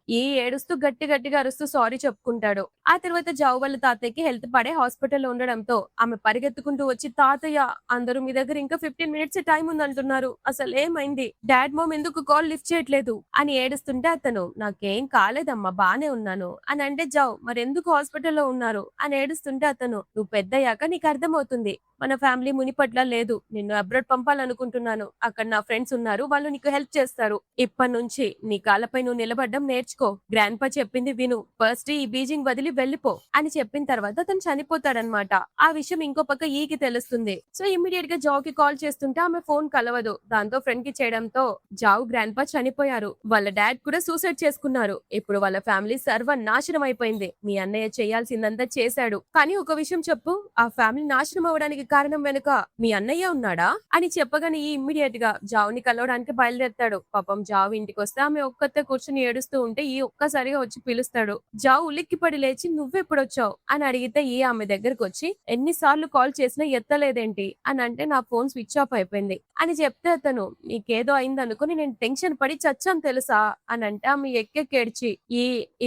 ఏడుస్తూ గట్టిగా అరుస్తూ సారీ చెప్పుకుంటాడు. ఆ తర్వాత జావు వాళ్ళ తాతయ్యకి హెల్త్ పడే హాస్పిటల్లో ఉండడంతో ఆమె పరిగెత్తుకుంటూ వచ్చి తాతయ్య అందరూ మీ దగ్గర ఇంకా 15 minutes టైం ఉందంటున్నారు, అసలు ఏమైంది, డాడ్ మామ్ ఎందుకు కాల్ లిఫ్ట్ చేయట్లేదు అని ఏడుస్తుంటే అతను నాకేం కాలేదమ్మా బానే ఉన్నాను అని అంటే జావు మరెందుకు హాస్పిటల్లో ఉన్నారు అని ఏడుస్తుంటే అతను నువ్వు పెద్దయ్యాక నీకు అర్థమవుతుంది, మన ఫ్యామిలీ మునిపట్ల లేదు, నిన్ను అబ్రాడ్ పంపాలనుకుంటున్నాను, అక్కడ నా ఫ్రెండ్స్ ఉన్నారు, వాళ్ళు నీకు హెల్ప్ చేస్తారు, ఇప్పటి నుంచి నీ కాళ్ళపై నువ్వు నిలబడ్డం నేర్చుకో, గ్రాండ్ పా చెప్పింది విను, ఫస్ట్ ఈ బీజింగ్ వదిలి వెళ్ళిపో అని చెప్పిన తర్వాత అతను చనిపోతాడనమాట. ఆ విషయం ఇంకో పక్క ఈకి తెలుస్తుంది. సో ఇమ్మీడియట్ గా జావ్ కి కాల్ చేస్తుంటే ఆమె ఫోన్ కలవదు, దాంతో ఫ్రెండ్ కి చేయడంతో జావ్ గ్రాండ్ పా చనిపోయారు, వాళ్ళ డాడ్ కూడా సూసైడ్ చేసుకున్నారు, ఇప్పుడు వాళ్ళ ఫ్యామిలీ సర్వనాశనం అయిపోయింది, మీ అన్నయ్య చేయాల్సిందంతా చేశాడు, కానీ ఒక విషయం చెప్పు, ఆ ఫ్యామిలీ నాశనం అవడానికి కారణం వెనుక మీ అన్నయ్య ఉన్నాడా అని చెప్పగానే ఇమ్మీడియట్ గా జావుని కలవడానికి బయలుదేరతాడు. పాపం జావు ఇంటికి వస్తే ఆమె ఒక్కతే కూర్చుని ఏడుస్తూ ఉంటే ఒక్కసారిగా వచ్చి పిలుస్తాడు. జావు ఉలిక్కిపడి లేచి నువ్వెప్పుడు వచ్చావు అని అడిగితే ఆమె దగ్గరకు వచ్చి ఎన్నిసార్లు కాల్ చేసినా ఎత్తలేదేంటి అని అంటే నా ఫోన్ స్విచ్ ఆఫ్ అయిపోయింది అని చెప్తే అతను నీకేదో అయింది అనుకుని నేను టెన్షన్ పడి చచ్చాను తెలుసా అని అంటే ఆమె ఎక్కెక్కేడ్చి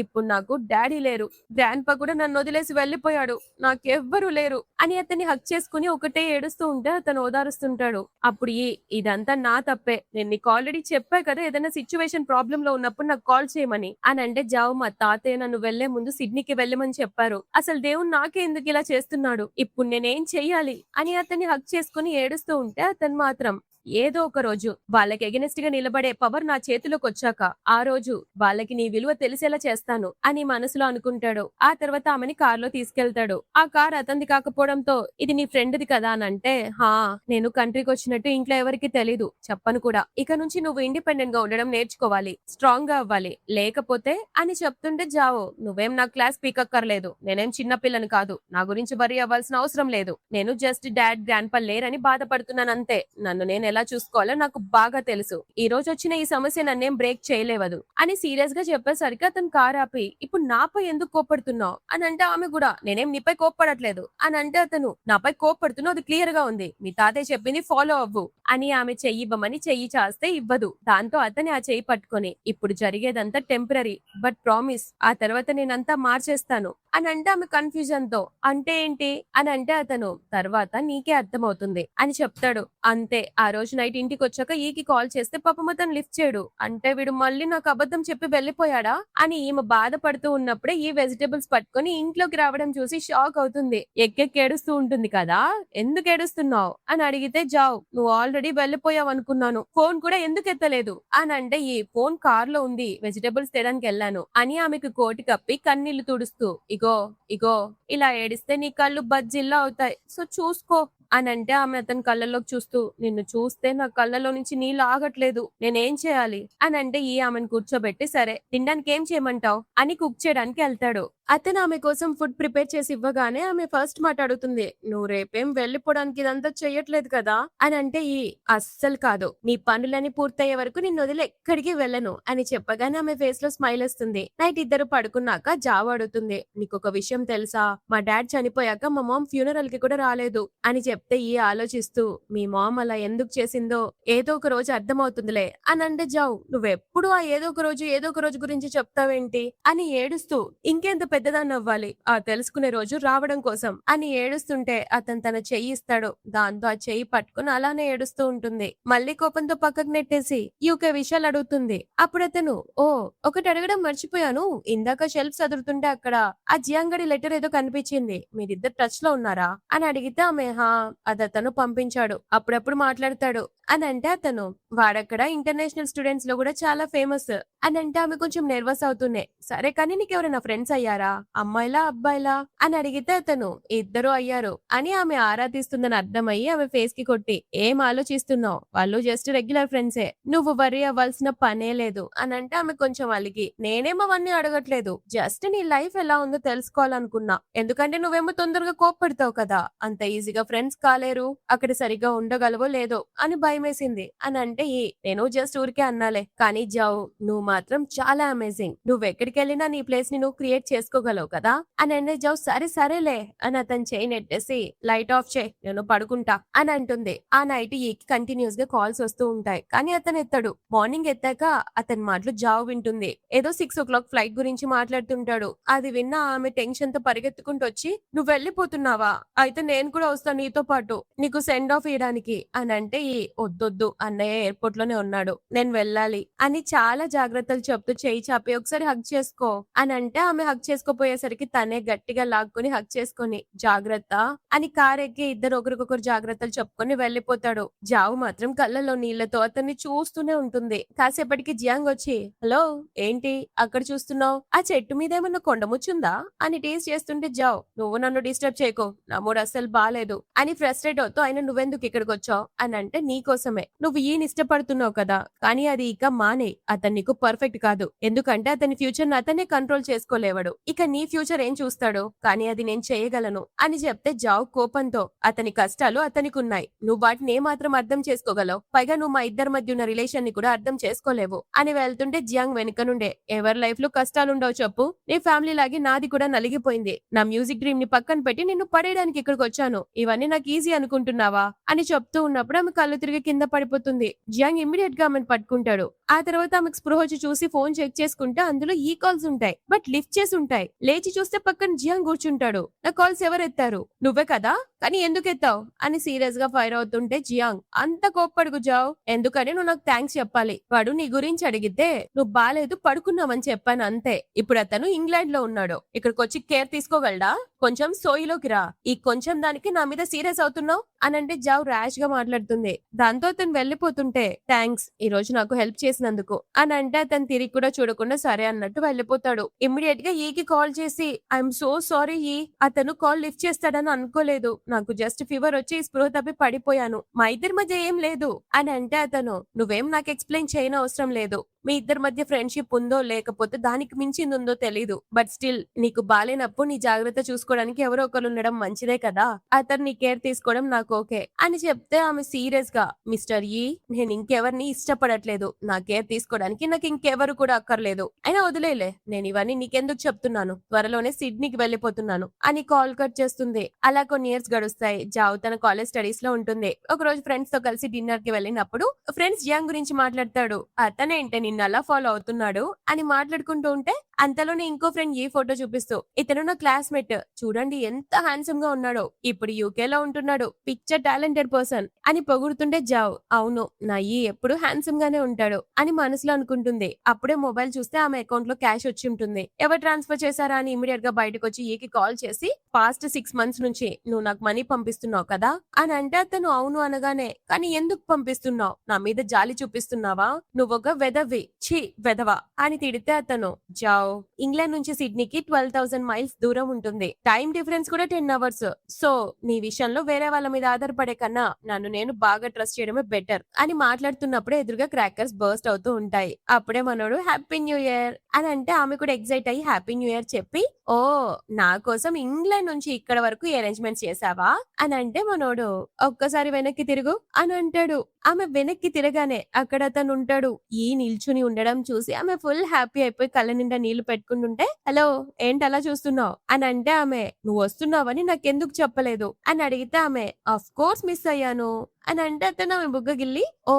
ఇప్పుడు నాకు డాడీ లేరు, గ్రాండ్ పా కూడా నన్ను వదిలేసి వెళ్లిపోయాడు, నాకెవ్వరూ లేరు అని అతన్ని హక్ చేసుకుని ఒకటే ఏడుస్తూ ఉంటే అతను ఓదారుస్తుంటాడు. అప్పుడు ఇదంతా నా తప్పే, నేను నీకు ఆల్రెడీ చెప్పా కదా ఏదైనా సిచ్యువేషన్ ప్రాబ్లం లో ఉన్నప్పుడు నాకు కాల్ చేయమని అని అంటే జావు మా తాతయ్య నన్ను వెళ్లే ముందు సిడ్నీకి వెళ్ళమని చెప్పారు, అసలు దేవుడు నాకే ఎందుకు ఇలా చేస్తున్నాడు, ఇప్పుడు నేనేం చెయ్యాలి అని అతన్ని హక్ చేసుకుని ఏడుస్తూ ఉంటే అతను మాత్రం ఏదో ఒక రోజు వాళ్ళకి ఎగనెస్ట్ గా నిలబడే పవర్ నా చేతిలోకొచ్చాక ఆ రోజు వాళ్ళకి నీ విలువ తెలిసేలా చేస్తాను అని మనసులో అనుకుంటాడు. ఆ తర్వాత ఆమెని కార్లో తీసుకెళ్తాడు. ఆ కార్ అతనిది కాకపోవడంతో ఇది నీ ఫ్రెండ్ది కదా అని అంటే, హా నేను కంట్రీకి వచ్చినట్టు ఇంట్లో ఎవరికి తెలీదు, చెప్పను కూడా. ఇక నుంచి నువ్వు ఇండిపెండెంట్ గా ఉండడం నేర్చుకోవాలి, స్ట్రాంగ్ గా అవ్వాలి, లేకపోతే అని చెప్తుంటే జావో నువ్వేం నా క్లాస్ పీకక్కర్లేదు, నేనేం చిన్న పిల్లని కాదు, నా గురించి వరి అవ్వాల్సిన అవసరం లేదు, నేను జస్ట్ డాడ్ గ్రాండ్ పా లేరని బాధపడుతున్నాను అంతే, నన్ను నేను ఎలా చూసుకోవాలో నాకు బాగా తెలుసు, ఈ రోజు వచ్చిన ఈ సమస్య నన్నేం బ్రేక్ చేయలేవదు అని సీరియస్ గా చెప్పేసరికి అతను కార్ ఆపి ఇప్పుడు నాపై ఎందుకు కోప్పడుతున్నావు అని అంటే ఆమె కూడా నేనేం నీపై కోప్పడట్లేదు అని అంటే అతను నాపై కోప్పడుతున్నావు, అది క్లియర్ గా ఉంది, మీ తాతయ్య చెప్పింది ఫాలో అవ్వు అని ఆమె చెయ్యి ఇవ్వమని చెయ్యి చాస్తే ఇవ్వదు. దాంతో అతని ఆ చెయ్యి పట్టుకొని ఇప్పుడు జరిగేదంతా టెంపరరీ బట్ ప్రామిస్, ఆ తర్వాత నేనంతా మార్చేస్తాను అని అంటే ఆమె కన్ఫ్యూజన్ తో అంటే ఏంటి అని అంటే అతను తర్వాత నీకే అర్థమవుతుంది అని చెప్తాడు. అంతే ఆ రోజు నైట్ ఇంటికి వచ్చాక ఈకి కాల్ చేస్తే పాపం అతను లిఫ్ట్ చేయడు. అంటే వీడు మళ్ళీ నాకు అబద్ధం చెప్పి వెళ్ళిపోయాడా అని ఈమె బాధపడుతూ ఉన్నప్పుడే ఈ వెజిటబుల్స్ పట్టుకొని ఇంట్లోకి రావడం చూసి షాక్ అవుతుంది. ఎక్కెక్కి ఏడుస్తూ ఉంటుంది కదా, ఎందుకు ఏడుస్తున్నావు అని అడిగితే జావ్ నువ్వు ఆల్రెడీ వెళ్ళిపోయావు అనుకున్నాను, ఫోన్ కూడా ఎందుకు ఎత్తలేదు అని అంటే ఈ ఫోన్ కార్ లో ఉంది, వెజిటబుల్స్ తేడానికి వెళ్ళాను అని ఆమెకు కోటి కప్పి కన్నీళ్లు తుడుస్తూ ఇగో ఇగో ఇలా ఏడిస్తే నీ కళ్ళు బజ్జిల్లా అవుతాయి, సో చూసుకో అని అంటే ఆమె అతని కళ్ళలోకి చూస్తూ నిన్ను చూస్తే నా కళ్ళలో నుంచి నీళ్ళు ఆగట్లేదు, నేనేం చేయాలి అని అంటే ఈ ఆమెను కూర్చోబెట్టి సరే తినడానికి ఏం చేయమంటావు అని కుక్ చేయడానికి వెళ్తాడు. అతను ఆమె కోసం ఫుడ్ ప్రిపేర్ చేసి ఇవ్వగానే ఆమె ఫస్ట్ మాట అడుగుతుంది, నువ్వు రేపేం వెళ్ళిపోవడానికి ఇదంతా చెయ్యట్లేదు కదా అని అంటే ఈ అస్సలు కాదు, నీ పనులని పూర్తయ్యే వరకు నిన్ను వదిలి ఎక్కడికి వెళ్ళను అని చెప్పగానే ఆమె ఫేస్ లో స్మైల్ వస్తుంది. నైట్ ఇద్దరు పడుకున్నాక జావ అడుగుతుంది, నీకొక విషయం తెలుసా, మా డాడ్ చనిపోయాక మా మామ్ ఫ్యూనరల్ కి కూడా రాలేదు అని చెప్తే ఈ ఆలోచిస్తూ మీ మామ్ అలా ఎందుకు చేసిందో ఏదో ఒక రోజు అర్థమవుతుందిలే అని అంటే జావ్ నువ్వెప్పుడు ఆ ఏదో ఒక రోజు గురించి చెప్తావేంటి అని ఏడుస్తూ ఇంకెంత పెద్దదాన్ని అవ్వాలి ఆ తెలుసుకునే రోజు రావడం కోసం అని ఏడుస్తుంటే అతను తన చెయ్యి ఇస్తాడు. దాంతో ఆ చెయ్యి పట్టుకుని అలానే ఏడుస్తూ ఉంటుంది. మళ్ళీ కోపంతో పక్కకు నెట్టేసి యూకే విషయాలు అడుగుతుంది. అప్పుడు అతను ఓ ఒకటి అడగడం మర్చిపోయాను, ఇందాక షెల్ఫ్ చదువుతుంటే అక్కడ ఆ జియాంగడి లెటర్ ఏదో కనిపించింది, మీరిద్దరు టచ్ లో ఉన్నారా అని అడిగితే ఆమె హా అది అతను పంపించాడు, అప్పుడప్పుడు మాట్లాడతాడు అని అంటే అతను వాడక్కడ ఇంటర్నేషనల్ స్టూడెంట్స్ లో కూడా చాలా ఫేమస్ అని అంటే ఆమె కొంచెం నెర్వస్ అవుతున్నాయి. సరే కానీ నీకెవరైనా ఫ్రెండ్స్ అయ్యారా, అమ్మాయిలా అబ్బాయిలా అని అడిగితే అతను ఇద్దరు అయ్యారు అని ఆమె ఆరా తీస్తుందని అర్థమయ్యి ఆమె ఫేస్ కి కొట్టి ఏం ఆలోచిస్తున్నావు, వాళ్ళు జస్ట్ రెగ్యులర్ ఫ్రెండ్సే, నువ్వు వరి అవ్వాల్సిన పనే లేదు అని అంటే ఆమె కొంచెం అలిగి నేనేమో అవన్నీ అడగట్లేదు, జస్ట్ నీ లైఫ్ ఎలా ఉందో తెలుసుకోవాలనుకున్నా, ఎందుకంటే నువ్వేమో తొందరగా కోప్పడతావు కదా, అంత ఈజీగా ఫ్రెండ్స్ కాలేరు, అక్కడ సరిగ్గా ఉండగలవో లేదో అని భయమేసింది అని అంటే నేను జస్ట్ ఊరికే అన్నాలే, కానీ జావ్ నువ్వు మాత్రం చాలా అమేజింగ్, నువ్వు ఎక్కడికి వెళ్ళినా నీ ప్లేస్ ని నువ్వు క్రియేట్ చేసుకోగలవు కదా అని అంటే జావ్ సరే సరేలే అని అతను చేయి నెట్టేసి లైట్ ఆఫ్ చేయి నేను పడుకుంటా అని అంటుంది. ఆ నైట్ ఈ కంటిన్యూస్ గా కాల్స్ వస్తూ ఉంటాయి కానీ అతను ఎత్తాడు. మార్నింగ్ ఎత్తాక అతని మాటలు జావ్ వింటుంది. ఏదో 6 o'clock ఫ్లైట్ గురించి మాట్లాడుతుంటాడు. అది విన్న ఆమె టెన్షన్ తో పరిగెత్తుకుంటూ వచ్చి నువ్వు వెళ్ళిపోతున్నావా, అయితే నేను కూడా వస్తాను నీతో పాటు నీకు సెండ్ ఆఫ్ ఇయడానికి అని అంటే వద్దొద్దు అన్నయ్య ఎయిర్పోర్ట్ లోనే ఉన్నాడు, నేను వెళ్ళాలి అని చాలా జాగ్రత్తలు చెప్తూ చేయి చాపి ఒకసారి హగ్ చేసుకో అని అంటే ఆమె హగ్ చేసుకోపోయేసరికి తనే గట్టిగా లాక్కుని హగ్ చేసుకొని జాగ్రత్త అని కార్ ఎక్కి ఇద్దరు ఒకరికొకరు జాగ్రత్తలు చెప్పుకొని వెళ్ళిపోతాడు. జావు మాత్రం కళ్ళలో నీళ్లతో అతన్ని చూస్తూనే ఉంటుంది. కాసేపటికి జియాంగ్ వచ్చి హలో ఏంటి అక్కడ చూస్తున్నావు, ఆ చెట్టు మీద ఏమన్నా కొండముచ్చుందా అని టేస్ట్ చేస్తుంటే జావ్ నువ్వు నన్ను డిస్టర్బ్ చేయకో, నా మూడు అస్సలు బాలేదు అని ఫ్రస్ట్రేట్ అవుతూ ఆయన నువ్వెందుకు ఇక్కడికి వచ్చావు అని అంటే నీకోసమే, నువ్వు ఈయన ఇష్టపడుతున్నావు కదా కానీ అది ఇక మానే, అతను నీకు పర్ఫెక్ట్ కాదు, ఎందుకంటే అతని ఫ్యూచర్ ని అతనే కంట్రోల్ చేసుకోలేవాడు, ఇక నీ ఫ్యూచర్ ఏం చూస్తాడు కానీ అది నేను చేయగలను అని చెప్తే జావ్ కోపంతో అతని కష్టాలు అతనికి ఉన్నాయి, నువ్వు వాటిని ఏమాత్రం అర్థం చేసుకోగలవు, పైగా నువ్వు మా ఇద్దరి మధ్య ఉన్న రిలేషన్ ని కూడా అర్థం చేసుకోలేవు అని వెళ్తుంటే జియాంగ్ వెనుక నుండే ఎవరి లైఫ్ లో కష్టాలుండవు చెప్పు, నీ ఫ్యామిలీ లాగే నాది కూడా నలిగిపోయింది, నా మ్యూజిక్ డ్రీమ్ ని పక్కన పెట్టి నిన్ను పడేయడానికి ఇక్కడికి వచ్చాను, ఇవన్నీ నాకు ఈజీ అనుకుంటున్నావా అని చెప్తూ ఉన్నప్పుడు ఆమె కళ్ళు తిరిగి కింద పడిపోతుంది. జియాంగ్ ఇమ్మీడియట్ గా ఆమెను పట్టుకుంటాడు. ఆ తర్వాత ఆమెకు స్పృహ వచ్చి చూసి ఫోన్ చెక్ చేసుకుంటే అందులో ఈ కాల్స్ ఉంటాయి బట్ లిఫ్ట్ చేసి ఉంటాయి. లేచి చూస్తే పక్కన జియాంగ్ కూర్చుంటాడు. నా కాల్స్ ఎవరెత్తారు, నువ్వే కదా, కానీ ఎందుకు ఎత్తావు అని సీరియస్ గా ఫైర్ అవుతుంటే జియాంగ్ అంత కోప్పడుగు జావ్, ఎందుకని నువ్వు నాకు థ్యాంక్స్ చెప్పాలి. వాడు నీ గురించి అడిగితే నువ్వు బాలేదు పడుకున్నావని చెప్పాను అంతే. ఇప్పుడు అతను ఇంగ్లాండ్ లో ఉన్నాడు, ఇక్కడికి వచ్చి కేర్ తీసుకోగలడా? కొంచెం సోయిలోకి రా, ఈ కొంచెం దానికి నా మీద సీరియస్ అవుతున్నావు అని అంటే జావ్ ర్యాష్ గా మాట్లాడుతుంది. దాంతో అతను వెళ్లిపోతుంటే థ్యాంక్స్ ఈ రోజు నాకు హెల్ప్ చేసినందుకు అని అంటే అతను తిరిగి కూడా చూడకుండా సరే అన్నట్టు వెళ్లిపోతాడు. ఇమ్మీడియట్ గా ఈకి కాల్ చేసి ఐఎమ్ సో సారీ ఈ, అతను కాల్ లిఫ్ట్ చేస్తాడని అనుకోలేదు, నాకు జస్ట్ ఫీవర్ వచ్చి స్పృహ తప్పి పడిపోయాను, మా ఇద్దరి మధ్య ఏం లేదు అని అంటే అతను నువ్వేం నాకు ఎక్స్ప్లెయిన్ చేయని అవసరం లేదు, మీ ఇద్దరి మధ్య ఫ్రెండ్షిప్ ఉందో లేకపోతే దానికి మించింది ఉందో తెలీదు, బట్ స్టిల్ నీకు బాలేనప్పుడు నీ జాగ్రత్త చూసుకోవడానికి ఎవరో ఒకరు ఉండడం మంచిదే కదా, అతను నీ కేర్ తీసుకోవడం నాకు ఓకే అని చెప్తే ఆమె సీరియస్ గా మిస్టర్ ఈ, నేను ఇంకెవరిని ఇష్టపడట్లేదు, నా కేర్ తీసుకోవడానికి నాకు ఇంకెవరు కూడా అక్కర్లేదు, అయినా వదిలేలే, నేను ఇవన్నీ నీకెందుకు చెప్తున్నాను, త్వరలోనే సిడ్నీకి వెళ్లిపోతున్నాను అని కాల్ కట్ చేస్తుంది. అలా కొన్ని ఇయర్స్ గడుస్తాయి. జావ్ తన కాలేజ్ స్టడీస్ లో ఉంటుంది. ఒక రోజు ఫ్రెండ్స్ తో కలిసి డిన్నర్ కి వెళ్ళినప్పుడు ఫ్రెండ్స్ జియాంగ్ గురించి మాట్లాడతాడు. అతనేంటే నిన్ను అలా ఫాలో అవుతున్నాడు అని మాట్లాడుకుంటూ ఉంటే అంతలోనే ఇంకో ఫ్రెండ్ ఈ ఫోటో చూపిస్తూ ఇతను నా క్లాస్మేట్, చూడండి ఎంత హ్యాండ్సమ్ గా ఉన్నాడో, ఇప్పుడు యూకే లో ఉంటున్నాడు, పిక్చర్ టాలెంటెడ్ పర్సన్ అని పొగుడుతుంటే జావ్ అవును నా ఈ ఎప్పుడు హ్యాండ్సమ్ గానే ఉంటాడు అని మనసులో అనుకుంటుంది. అప్పుడే మొబైల్ చూస్తే ఆమె అకౌంట్ లో క్యాష్ వచ్చి ఉంటుంది. ఎవరు ట్రాన్స్ఫర్ చేశారా అని ఇమీడియట్ గా బయటకు వచ్చి ఈకి కాల్ చేసి పాస్ట్ 6 months నుంచి నువ్వు నాకు మనీ పంపిస్తున్నావు కదా అని అంటే అతను అవును అనగానే కానీ ఎందుకు పంపిస్తున్నావు, నా మీద జాలి చూపిస్తున్నావా, నువ్వొక వెదవి, ఛీ వెదవా అని తిడితే అతను జావ్ ఇంగ్లాండ్ నుంచి సిడ్నీకి 12,000 miles దూరం ఉంటుంది, టైం డిఫరెన్స్ కూడా 10 hours, సో నీ విషయంలో వేరే వాళ్ళ మీద ఆధారపడే కన్నా నన్ను నేను బాగా ట్రస్ట్ చేయడమే బెటర్ అని మాట్లాడుతున్నప్పుడే ఎదురుగా క్రాకర్స్ బర్స్ట్ అవుతూ ఉంటాయి. అప్పుడే మనోడు హ్యాపీ న్యూ ఇయర్ అని అంటే ఆమె కూడా ఎక్సైట్ అయ్యి హ్యాపీ న్యూ ఇయర్ చెప్పి ఓ నా కోసం ఇంగ్లాండ్ నుంచి ఇక్కడ వరకు అరేంజ్మెంట్స్ చేసావా అని అంటే మనోడు ఒక్కసారి వెనక్కి తిరుగు అని అంటాడు. ఆమె వెనక్కి తిరగానే అక్కడ అతను ఉంటాడు. ఈ నిల్చుని ఉండడం చూసి ఆమె ఫుల్ హ్యాపీ అయిపోయి కళ్ళ నిండా నీళ్లు పెట్టుకుంటుంటే హలో ఏంటి అలా చూస్తున్నావు అని అంటే ఆమె నువ్వు వస్తున్నావని నాకెందుకు చెప్పలేదు అని అడిగితే ఆమె ఆఫ్ కోర్స్ మిస్ అయ్యాను అని అంటే అతను ఆమె బుగ్గ గిల్లి ఓ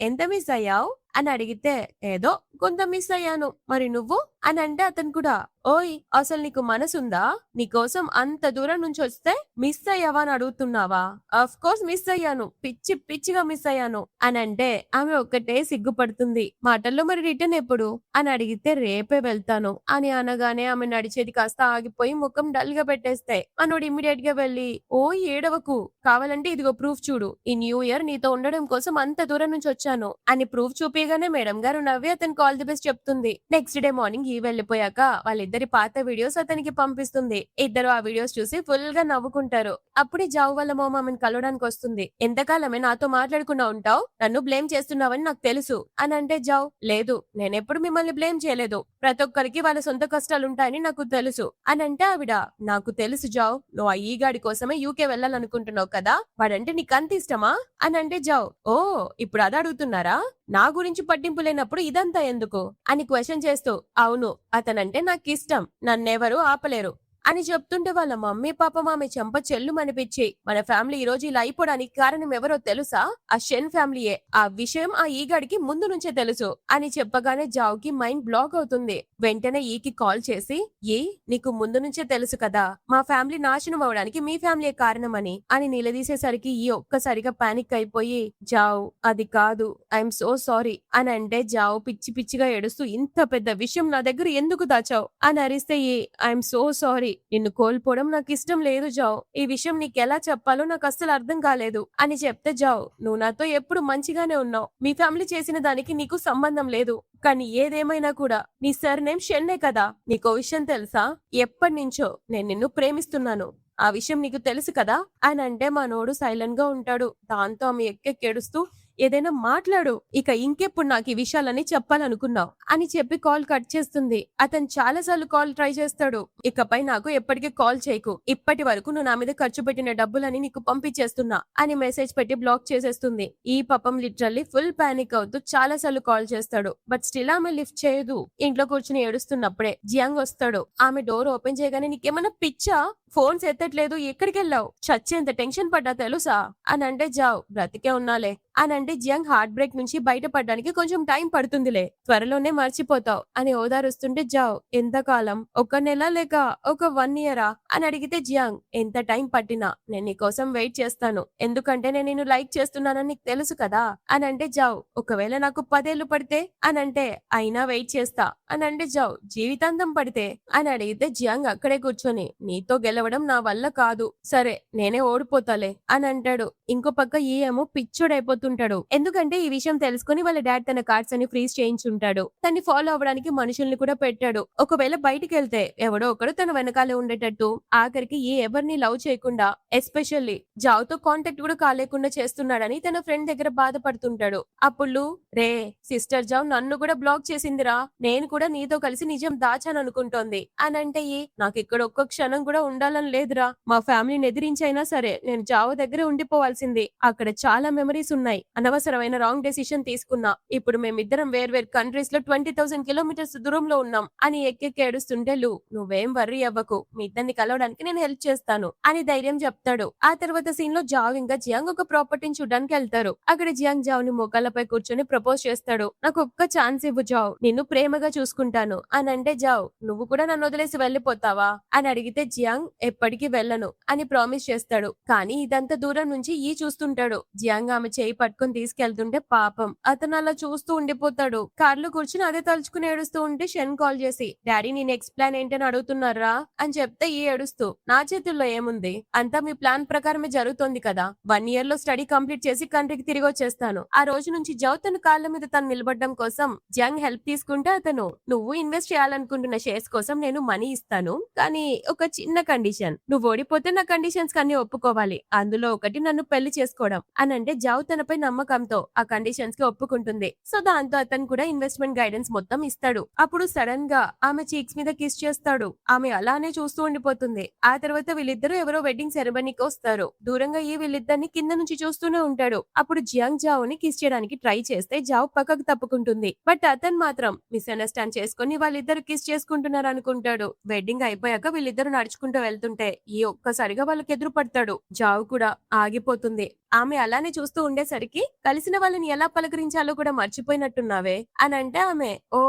ఎంత మిస్ అయ్యావు అని అడిగితే ఏదో కొంత మిస్ అయ్యాను, మరి నువ్వు అని అంటే అతను కూడా ఓయ్ అసలు నీకు మనసుందా, నీకోసం అంత దూరం నుంచి వస్తే మిస్ అయ్యావా అని అడుగుతున్నావా, ఆఫ్ కోర్స్ మిస్ అయ్యాను, పిచ్చి పిచ్చిగా మిస్ అయ్యాను అని అంటే ఆమె ఒక్కటే సిగ్గుపడుతుంది. మాటల్లో మరి రిటర్న్ ఎప్పుడు అని అడిగితే రేపే వెళ్తాను అని అనగానే ఆమె నడిచేది కాస్త ఆగిపోయి ముఖం డల్ గా పెట్టేస్తే మనోడు ఇమ్మీడియట్ గా వెళ్ళి ఓ ఏడవకు, కావాలంటే ఇదిగో ప్రూఫ్ చూడు, ఈ న్యూ ఇయర్ నీతో ఉండడం కోసం అంత దూరం నుంచి వచ్చాను అని ప్రూఫ్ చూపిగానే మేడం గారు నవ్వి అతనికి ఆల్ ది బెస్ట్ చెప్తుంది. నెక్స్ట్ డే మార్నింగ్ ఈ వెళ్ళిపోయాక వాళ్ళిద్దరి పాత వీడియోస్ అతనికి పంపిస్తుంది. ఇద్దరు ఆ వీడియోస్ చూసి ఫుల్ గా నవ్వుకుంటారు. అప్పుడే జావు వాళ్ళ మామ ఆమెను కలవడానికి వస్తుంది. ఎంతకాలమే నాతో మాట్లాడకుండా ఉంటావు, నన్ను బ్లేమ్ చేస్తున్నావని నాకు తెలుసు అని అంటే జావ్ లేదు నేనెప్పుడు మిమ్మల్ని బ్లేమ్ చేయలేదు, ప్రతి ఒక్కరికి వాళ్ళ సొంత కష్టాలు ఉంటాయని నాకు తెలుసు అని అంటే ఆవిడ నాకు తెలుసు జావ్, నువ్వు ఆ ఈగాడి కోసమే యూకే వెళ్ళాలనుకుంటున్నావు కదా, వాడంటే నీకు అంత ఇష్టమా అని అంటే జావ్ ఓ ఇప్పుడు అది అడుగుతున్నారా, నా గురించి పట్టింపు లేనప్పుడు ఇదంతా ఎందుకు అని క్వశ్చన్ చేస్తూ అవును అతనంటే నాకు ఇష్టం, నన్నెవరూ ఆపలేరు అని చెప్తుంటే వాళ్ళ మమ్మీ పాపం ఆమె చెంప చెల్లుమనిపించి మన ఫ్యామిలీ ఈ రోజు ఇలా అయిపోవడానికి కారణం ఎవరో తెలుసా, ఆ షెన్ ఫ్యామిలీయే, ఆ విషయం ఆ ఈగాడికి ముందు నుంచే తెలుసు అని చెప్పగానే జావ్కి మైండ్ బ్లాక్ అవుతుంది. వెంటనే ఈకి కాల్ చేసి ఏ నీకు ముందు నుంచే తెలుసు కదా మా ఫ్యామిలీ నాశనం అవడానికి మీ ఫ్యామిలీ కారణమని అని నిలదీసేసరికి ఈ ఒక్కసారిగా పానిక్ అయిపోయి జావ్ అది కాదు ఐఎమ్ సో సారీ అని అంటే జావ్ పిచ్చి పిచ్చిగా ఏడుస్తూ ఇంత పెద్ద విషయం నా దగ్గర ఎందుకు దాచావు అని అరిస్తే ఏ ఐఎమ్ సో సారీ, నిన్ను కోల్పోవడం నాకు ఇష్టం లేదు జావ్, ఈ విషయం నీకెలా చెప్పాలో నాకు అస్సలు అర్థం కాలేదు అని చెప్తే జావ్ నువ్వు నాతో ఎప్పుడు మంచిగానే ఉన్నావు, మీ ఫ్యామిలీ చేసిన దానికి నీకు సంబంధం లేదు, కానీ ఏదేమైనా కూడా నీ సర్నేమ్ షెన్నే కదా, నీకో విషయం తెలుసా, ఎప్పటి నుంచో నేను నిన్ను ప్రేమిస్తున్నాను, ఆ విషయం నీకు తెలుసు కదా అని అంటే మనోడు సైలెంట్ గా ఉంటాడు. దాంతో ఆమె ఎక్కెడుస్తూ ఏదైనా మాట్లాడు, ఇక ఇంకెప్పుడు నాకు ఈ విషయాలని చెప్పాలనుకున్నావు అని చెప్పి కాల్ కట్ చేస్తుంది. అతను చాలా సార్లు కాల్ ట్రై చేస్తాడు. ఇకపై నాకు ఎప్పటికీ కాల్ చేయకు, ఇప్పటి వరకు నువ్వు నా మీద ఖర్చు పెట్టిన డబ్బులని నీకు పంపించేస్తున్నా అని మెసేజ్ పెట్టి బ్లాక్ చేసేస్తుంది. ఈ పాపం లిటరల్లీ ఫుల్ పానిక్ అవుతూ చాలా సార్లు కాల్ చేస్తాడు, బట్ స్టిల్ ఆమె లిఫ్ట్ చేయదు. ఇంట్లో కూర్చుని ఏడుస్తున్నప్పుడే జియాంగ్ వస్తాడు. ఆమె డోర్ ఓపెన్ చేయగానే నీకేమన్నా పిచ్చా, ఫోన్స్ ఎత్తట్లేదు, ఎక్కడికెళ్ళావు? చచ్చేంత టెన్షన్ పడ్డా తెలుసా? అనంటే జావ్ బ్రతికే ఉన్నాలే అనంటే జియాంగ్ హార్ట్ బ్రేక్ నుంచి బయటపడడానికి కొంచెం టైం పడుతుందిలే, త్వరలోనే మర్చిపోతావు అని ఓదారుస్తుంటే జావ్ ఎంతకాలం, 1 నెల లేక ఒక 1 ఇయరా అని అడిగితే జియాంగ్ ఎంత టైం పట్టినా నేను నీకోసం వెయిట్ చేస్తాను, ఎందుకంటే నేను నిన్ను లైక్ చేస్తున్నానని నీకు తెలుసు కదా అనంటే జావ్ ఒకవేళ నాకు 10 ఏళ్లు పడితే అనంటే అయినా వెయిట్ చేస్తా అనంటే జావ్ జీవితాంతం పడితే అని అడిగితే జియాంగ్ అక్కడే కూర్చొని నీతో గెలవడం నా వల్ల కాదు, సరే నేనే ఓడిపోతాలే అని అంటాడు. ఇంకో పక్క ఈ ఏమో పిచ్చోడైపోతుంటాడు, ఎందుకంటే ఈ విషయం తెలుసుకుని వాళ్ళ డాడ్ తన కార్డ్స్ అని ఫ్రీజ్ చేయించుంటాడు. తన్ని ఫాలో అవ్వడానికి మనుషుల్ని కూడా పెట్టాడు. ఒకవేళ బయటికి వెళ్తే ఎవడో ఒకడు తన వెనకాలే ఉండేటట్టు, ఆఖరికి ఏ ఎవరిని లవ్ చేయకుండా ఎస్పెషల్లీ జావ్తో కాంటాక్ట్ కూడా కాలేకుండా చేస్తున్నాడని తన ఫ్రెండ్ దగ్గర బాధపడుతుంటాడు. అప్పుడు రే సిస్టర్ జావ్ నన్ను కూడా బ్లాక్ చేసిందిరా, నేను కూడా నీతో కలిసి నిజం దాచాను అనుకుంటోంది అనంటే నాకు ఇక్కడ ఒక్క క్షణం కూడా ఉండాలని లేదురా, మా ఫ్యామిలీని ఎదిరించైనా సరే నేను జావ్ దగ్గర ఉండిపోవాల్సింది, అక్కడ చాలా మెమరీస్ ఉన్నాయి, అనవసరమైన రాంగ్ డెసిషన్ తీసుకున్నా, ఇప్పుడు మేమిద్దరం వేర్వేరు కంట్రీస్ లో 20,000 కిలోమీటర్స్ దూరంలో ఉన్నాం అని ఎక్కెక్కి ఏడుస్తుంటే నువ్వేం వర్రీ అవ్వకు, మీ ఇద్దరిని కలవడానికి నేను హెల్ప్ చేస్తాను అని ధైర్యం చెప్తాడు. ఆ తర్వాత సీన్ లో జావ్ ఇంకా జియాంగ్ ఒక ప్రాపర్టీని చూడడానికి వెళ్తారు. అక్కడ జియాంగ్ జావ్ ని మోకాళ్ళపై కూర్చొని ప్రపోజ్ చేస్తాడు. నాకు ఒక్క ఛాన్స్ ఇవ్వు జావ్, నిన్ను ప్రేమగా చూసుకుంటాను అని అంటే జావ్ నువ్వు కూడా నన్ను వదిలేసి వెళ్ళిపోతావా అని అడిగితే జియాంగ్ ఎప్పటికీ వెళ్ళను అని ప్రామిస్ చేస్తాడు. కానీ ఇదంతా దూరం నుంచి చూస్తుంటాడు. జియాంగ్ ఆమె చేయి పట్టుకుని తీసుకెళ్తుంటే పాపం అతను అలా చూస్తూ ఉండిపోతాడు. కార్లో కూర్చుని అదే తలుచుకుని ఏడుస్తూ ఉంటే షెన్ కాల్ చేసి డాడీ నీ నెక్స్ట్ ప్లాన్ ఏంటని అడుగుతున్నారా అని చెప్తే ఏడుస్తూ నా చేతుల్లో ఏముంది, అంతా మీ ప్లాన్ ప్రకారమే జరుగుతోంది కదా, 1 year లో స్టడీ కంప్లీట్ చేసి కంట్రీకి తిరిగి వచ్చేస్తాను. ఆ రోజు నుంచి జావ్ తన కాళ్ళ మీద తను నిలబడడం కోసం జియాంగ్ హెల్ప్ తీసుకుంటే అతను నువ్వు ఇన్వెస్ట్ చేయాలనుకుంటున్న షేర్స్ కోసం నేను మనీ ఇస్తాను, కానీ ఒక చిన్న కండిషన్, నువ్వు ఓడిపోతే నా కండిషన్స్ కన్నీ ఒప్పుకోవాలి, అందులో ఒకటి నన్ను పెళ్లి చేసుకోవడం అనంటే జావ్ తనపై నమ్మకంతో ఆ కండిషన్స్ కి ఒప్పుకుంటుంది. సో దాంతో అతను కూడా ఇన్వెస్ట్మెంట్ గైడెన్స్ మొత్తం ఇస్తాడు. అప్పుడు సడన్ గా ఆమె చీక్స్ మీద కిస్ చేస్తాడు. ఆమె అలానే చూస్తూ ఉండిపోతుంది. ఆ తర్వాత వీళ్ళిద్దరూ ఎవరో వెడ్డింగ్ సెరమనీకి వస్తారు. దూరంగా వీళ్ళిద్దరిని కింద నుంచి చూస్తూనే ఉంటాడు. అప్పుడు జియాంగ్ జావ్ ని కిస్ చేయడానికి ట్రై చేస్తే జావ్ పక్కకు తప్పుకుంటుంది. బట్ అతను మాత్రం మిస్అండర్స్టాండ్ చేసుకుని వాళ్ళిద్దరు కిస్ చేసుకుంటున్నారు అనుకుంటాడు. వెడ్డింగ్ అయిపోయాక వీళ్ళిద్దరు నడుచుకుంటూ వెళ్తుంటే ఒక్కసారిగా వాళ్ళకి ఎదురు పడతాడు. జావ్ కూడా ఆగిపోతుంది. ఆమె అలానే చూస్తూ ఉండేసరికి కలిసిన వాళ్ళని ఎలా పలకరించాలో కూడా మర్చిపోయినట్టున్నావే అని అంటే ఆమె ఓ